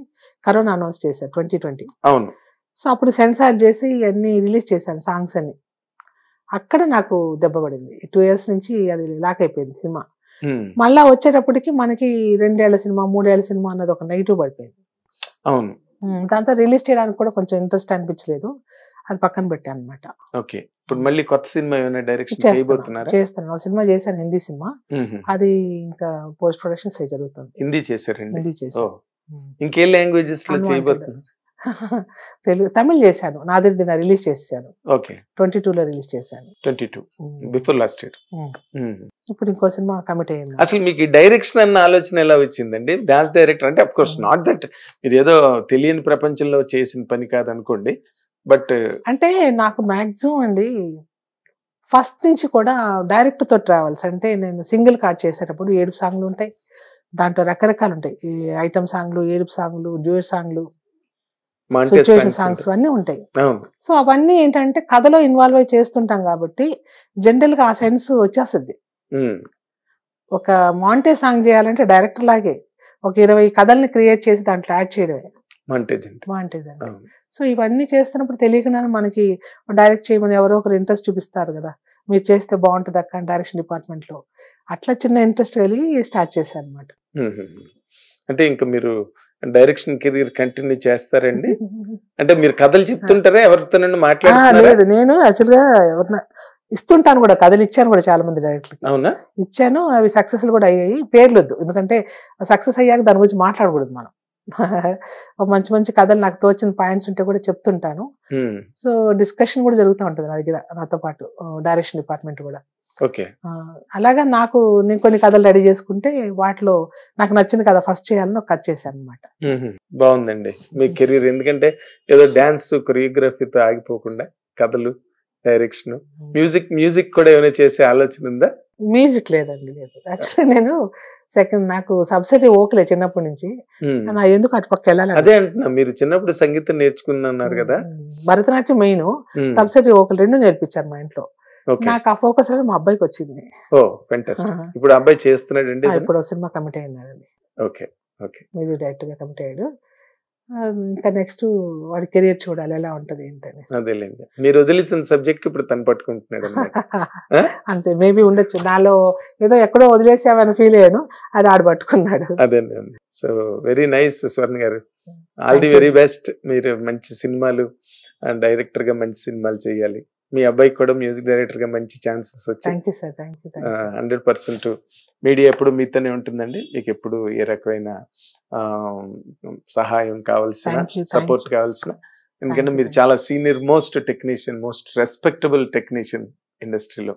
C: కరోనా అనౌన్స్ చేశారు 2020.
B: అవును.
C: సో అప్పుడు సెన్సార్ చేసి అన్ని రిలీజ్ చేశాను సాంగ్స్ అన్ని. అక్కడ నాకు దెబ్బ పడింది. 2 years నుంచి అది లాక్ అయిపోయింది సినిమా. మళ్ళా వచ్చేటప్పటికి మనకి 2 ఏళ్ల సినిమా 3 ఏళ్ల సినిమా అన్నది ఒక నెగిటివ్ పడిపోయింది.
B: అవును.
C: దాంతో రిలీజ్ చేయడానికి కూడా కొంచెం ఇంట్రెస్ట్ అనిపించలేదు, అది పక్కన పెట్టాను అనమాట.
B: ఓకే, ఇప్పుడు మళ్ళీ కొత్త సినిమా ఏమైనా డైరెక్షన్ చేయబోతున్నారా?
C: చేస్తాను, సినిమా చేశాను, హిందీ సినిమా. అది ఇంకా పోస్ట్ ప్రొడక్షన్ జరుగుతుంది.
B: హిందీ చేశారండి?
C: హిందీ చేశాను.
B: ఇంకే లాంగ్వేజెస్ లో చేయబోతున్నారు?
C: తెలుగు, తమిళ్ చేశాను, నాదిర్ దిన రిలీజ్ చేశాను.
B: ఓకే,
C: 22లో రిలీజ్ చేశాను.
B: 22 బిఫోర్ లాస్ట్ ఇయర్.
C: ఇప్పుడు ఇంకో సినిమా కమిట్ అయ్యింది.
B: అసలు మీకు డైరెక్షన్ అన్న ఆలోచన ఎలా వచ్చిందండి? డాన్స్ డైరెక్టర్ అంటే అఫ్ కోర్స్ నాట్ దట్ మీరు ఏదో తెలియని ప్రపంచంలో చేసిన పని కాదనుకోండి, బట్
C: అంటే నాకు మాక్సిమం అండి ఫస్ట్ నుంచి కూడా డైరెక్ట్ తో ట్రావెల్స్. అంటే నేను సింగిల్ కార్డ్ చేసేటప్పుడు 7 సాంగ్లు ఉంటాయి, దాంట్లో రకరకాలు ఉంటాయి, ఐటమ్ సాంగ్లు, ఏడుపు సాంగ్లు, డ్యూయట్ సాంగ్లు, సిచ్యువేషన్ సాంగ్స్ అన్నీ ఉంటాయి. సో అవన్నీ ఏంటంటే కథలో ఇన్వాల్వ్ అయి చేస్తుంటాం కాబట్టి జనరల్ గా ఆ సెన్స్ వచ్చేస్తుంది. ఒక మాంటేజ్ సాంగ్ చేయాలంటే డైరెక్టర్ లాగే ఒక 20 కథల్ని క్రియేట్ చేసి దాంట్లో యాడ్ చేయడమే మాంటేజ్ అంటే. సో ఇవన్నీ చేస్తున్నప్పుడు తెలియకుండా మనకి డైరెక్ట్ చేయమని ఎవరో ఒకరు ఇంట్రెస్ట్ చూపిస్తారు కదా, మీరు చేస్తే బాగుంటుంది అక్క డైరెక్షన్ డిపార్ట్మెంట్ లో. అట్లా చిన్న ఇంట్రెస్ట్ కలిగి స్టార్ట్ చేశాను అనమాట.
B: అంటే ఇంకా మీరు డైరెక్షన్ కెరీర్ కంటిన్యూ చేస్తారండి? అంటే మీరు కథలు చెప్తుంటారా, ఎవరితో మాట్లాడుతున్నారా?
C: లేదు, నేను యాక్చువల్ గా ఎవరన్నా ఇస్తుంటాను కూడా, కథలు ఇచ్చాను కూడా చాలా మంది డైరెక్టర్కి.
B: అవునా?
C: ఇచ్చాను, అవి సక్సెస్ కూడా అయ్యాయి. పేర్లు వద్దు, ఎందుకంటే సక్సెస్ అయ్యాక దాని గురించి మాట్లాడకూడదు మనం. మంచి మంచి కథలు నాకు తోచిన పాయింట్స్ ఉంటే కూడా చెప్తుంటాను. సో డిస్కషన్ కూడా జరుగుతూ ఉంటుంది నా దగ్గర, నాతో పాటు డైరెక్షన్ డిపార్ట్మెంట్ కూడా. అలాగా నేను కొన్ని కథలు రెడీ చేసుకుంటే వాటిలో నాకు నచ్చిన కథ ఫస్ట్ చేయాలని ఒక కథ చేశాను అనమాట.
B: బాగుందండి మీ కెరీర్. ఎందుకంటే ఏదో డాన్స్ కొరియోగ్రఫీతో ఆగిపోకుండా కథలు, డైరెక్షన్, మ్యూజిక్ కూడా ఏమైనా చేసే ఆలోచన ఉందా?
C: మ్యూజిక్ లేదండి, లేదు. యాక్చువల్లీ నేను నాకు సబ్సిడీ ఓకలే చిన్నప్పటి నుంచి, నా ఎందుకు అటు పక్క వెళ్ళాలి.
B: అదే అంటున్నా, మీరు చిన్నప్పుడు సంగీతం నేర్చుకున్నారు కదా.
C: భరతనాట్యం మెయిన్, సబ్సిడీ ఓకలు 2 నేర్పించారు మా ఇంట్లో. నాకు ఆ ఫోకస్ అనేది మా అబ్బాయికి వచ్చింది.
B: ఇప్పుడు అబ్బాయి చేస్తున్నాడండి?
C: ఇప్పుడు సినిమా కమిట్ అయినాడండి. మ్యూజిక్ డైరెక్టర్ గా కమిట్ అయ్యాడు. ఇంకా నెక్స్ట్ వాడి కెరీర్ చూడాలి ఎలా ఉంటది ఏంటని.
B: అదేలేండి, మీరు వదిలేసిన సబ్జెక్ట్ ఇప్పుడు తను పట్టుకుంటున్నాడు.
C: అంతే, మేబీ ఉండొచ్చు, నాలో ఏదో ఎక్కడో వదిలేసామని ఫీల్ అయ్యాను, అది ఆడు పట్టుకున్నాడు.
B: అదేనండి. సో వెరీ నైస్ స్వర్ణ గారు, ఆల్ ది వెరీ బెస్ట్. మీరు మంచి సినిమాలు, డైరెక్టర్ గా మంచి సినిమాలు చేయాలి. మీ అబ్బాయికి కూడా మ్యూజిక్ డైరెక్టర్ గా మంచి ఛాన్సెస్ వచ్చాయి. 100% మీడియా ఎప్పుడు మీతోనే ఉంటుందండి. మీకు ఎప్పుడు ఏ రకమైన సహాయం కావాల్సిన, సపోర్ట్ కావాల్సిన, ఎందుకంటే మీరు చాలా senior most technician, most respectable technician ఇండస్ట్రీలో.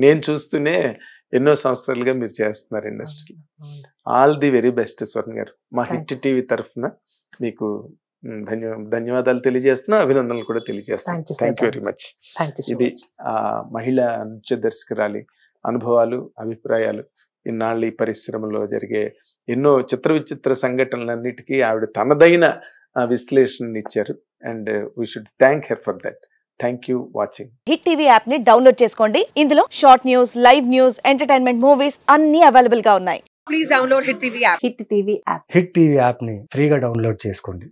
B: నేను చూస్తూనే ఎన్నో సంవత్సరాలుగా మీరు చేస్తున్నారు ఇండస్ట్రీలో. ఆల్ ది వెరీ బెస్ట్ స్వర్ణ గారు. మా హిట్ టీవీ తరఫున మీకు ధన్యవాదాలు తెలియజేస్తున్నా, అభినందనలు కూడా తెలియజేస్తాను. Thank you very much. ఇది మహిళా నృత్య దర్శకురాలి అనుభవాలు, అభిప్రాయాలు, ఇన్నాళ్ళు ఈ పరిశ్రమలో జరిగే ఎన్నో చిత్ర విచిత్ర సంఘటనలన్నిటికీ ఆవిడ తనదైన విశ్లేషణ ఇచ్చారు. And we should thank her for that. Thank you watching.
D: Hit TV app ని డౌన్లోడ్ చేసుకోండి. ఇందులో short news, live news, entertainment movies అన్ని అవైలబుల్ గా ఉన్నాయి. Please download hit TV app.
E: Hit TV app ని ఫ్రీగా డౌన్లోడ్ చేసుకోండి.